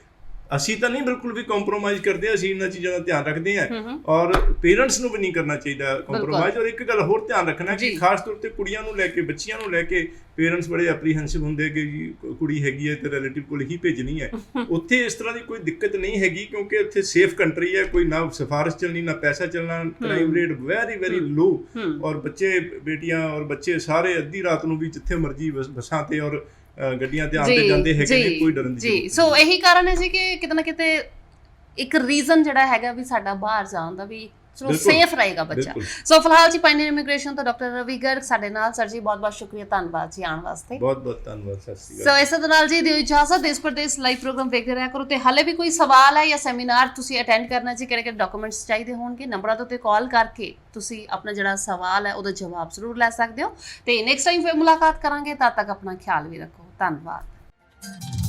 ਅਸੀਂ ਤਾਂ ਨਹੀਂ ਬਿਲਕੁਲ ਵੀ ਕੰਪਰੋਮਾਈਜ਼ ਕਰਦੇ, ਅਸੀਂ ਇਹਨਾਂ ਚੀਜ਼ਾਂ ਦਾ ਧਿਆਨ ਰੱਖਦੇ ਹਾਂ ਔਰ ਪੇਰੈਂਟਸ ਨੂੰ ਵੀ ਨਹੀਂ ਕਰਨਾ ਚਾਹੀਦਾ ਕੰਪਰੋਮਾਈਜ਼। ਔਰ ਇੱਕ ਗੱਲ ਹੋਰ ਧਿਆਨ ਰੱਖਣਾ ਕਿ ਖਾਸ ਤੌਰ ਤੇ ਕੁੜੀਆਂ ਨੂੰ ਲੈ ਕੇ, ਬੱਚੀਆਂ ਨੂੰ ਲੈ ਕੇ ਪੇਰੈਂਟਸ ਬੜੇ ਐਪਰੀਹੈਂਸਿਵ ਹੁੰਦੇ ਕਿ ਜੀ ਕੁੜੀ ਹੈਗੀ ਹੈ ਤੇ ਰਿਲੇਟਿਵ ਕੋਲ ਹੀ ਭੇਜਣੀ ਹੈ। ਉੱਥੇ ਇਸ ਤਰ੍ਹਾਂ ਦੀ ਕੋਈ ਦਿੱਕਤ ਨਹੀਂ ਹੈਗੀ ਕਿਉਂਕਿ ਉੱਥੇ ਸੇਫ ਕੰਟਰੀ ਹੈ, ਕੋਈ ਨਾ ਸਿਫਾਰਿਸ਼ ਚੱਲਣੀ ਨਾ ਪੈਸਾ ਚੱਲਣਾ, ਕ੍ਰਾਈਮ ਰੇਟ ਵੈਰੀ ਲੋ, ਔਰ ਬੱਚੇ ਬੇਟੀਆਂ ਔਰ ਬੱਚੇ ਸਾਰੇ ਅੱਧੀ ਰਾਤ ਨੂੰ ਵੀ ਜਿੱਥੇ ਮਰਜ਼ੀ ਬੱਸਾਂ ਤੇ ਔਰ ਗੱਡੀਆਂ ਤੇ ਆਉਂਦੇ ਜਾਂਦੇ ਹੈਗੇ ਨੇ, ਕੋਈ ਡਰਨ ਦੀ ਜੀ। ਸੋ ਇਹੀ ਕਾਰਨ ਹੈ ਜੀ ਕਿ ਕਿਤੇ ਨਾ ਕਿਤੇ ਇੱਕ ਰੀਜ਼ਨ ਜਿਹੜਾ ਹੈਗਾ ਵੀ ਸਾਡਾ ਬਾਹਰ ਜਾਣ ਦਾ ਵੀ ਚਲੋ ਬਿਲਕੁਲ, ਸੇਫ ਰਹੇਗਾ ਬੱਚਾ। ਬਿਲਕੁਲ। ਸੋ ਫਿਲਹਾਲ ਜੀ ਪਾਇਨੀਅਰ ਇਮੀਗ੍ਰੇਸ਼ਨ ਤੋਂ ਡਾਕਟਰ ਰਵੀ ਗਰਗ ਸਾਡੇ ਨਾਲ। ਸਰ ਜੀ ਬਹੁਤ ਬਹੁਤ ਸ਼ੁਕਰੀਆ, ਧੰਨਵਾਦ ਜੀ ਆਉਣ ਵਾਸਤੇ। ਬਹੁਤ ਬਹੁਤ ਧੰਨਵਾਦ, ਸਤਿ ਸ਼੍ਰੀ ਸੋ ਅਕਾਲ। ਇਸੇ ਦੇ ਨਾਲ ਜੀ ਦਿਓ ਇਜਾਜ਼ਤ। ਦੇਸ਼ ਪ੍ਰਦੇਸ਼ ਲਾਈਵ ਪ੍ਰੋਗਰਾਮ ਵੇਖਦੇ ਰਿਹਾ ਕਰੋ ਤੇ ਹਾਲੇ ਵੀ ਕੋਈ ਸਵਾਲ ਹੈ ਜਾਂ ਸੈਮੀਨਾਰ ਤੁਸੀਂ ਅਟੈਂਡ ਕਰਨਾ ਜੀ, ਕਿਹੜੇ ਡਾਕੂਮੈਂਟਸ ਚਾਹੀਦੇ ਹੋਣਗੇ, ਨੰਬਰਾਂ ਦੇ ਉੱਤੇ ਕਾਲ ਕਰਕੇ ਤੁਸੀਂ ਆਪਣਾ ਜਿਹੜਾ ਸਵਾਲ ਹੈ ਉਹਦਾ ਜਵਾਬ ਜ਼ਰੂਰ ਲੈ ਸਕਦੇ ਹੋ। ਤੇ ਨੈਕਸਟ ਟਾਈਮ ਫਿਰ ਮੁਲਾਕਾਤ ਕਰਾਂਗੇ, ਤਦ ਤੱਕ ਆਪਣਾ ਖਿਆਲ ਵੀ ਰੱਖੋ। ਧੰਨਵਾਦ।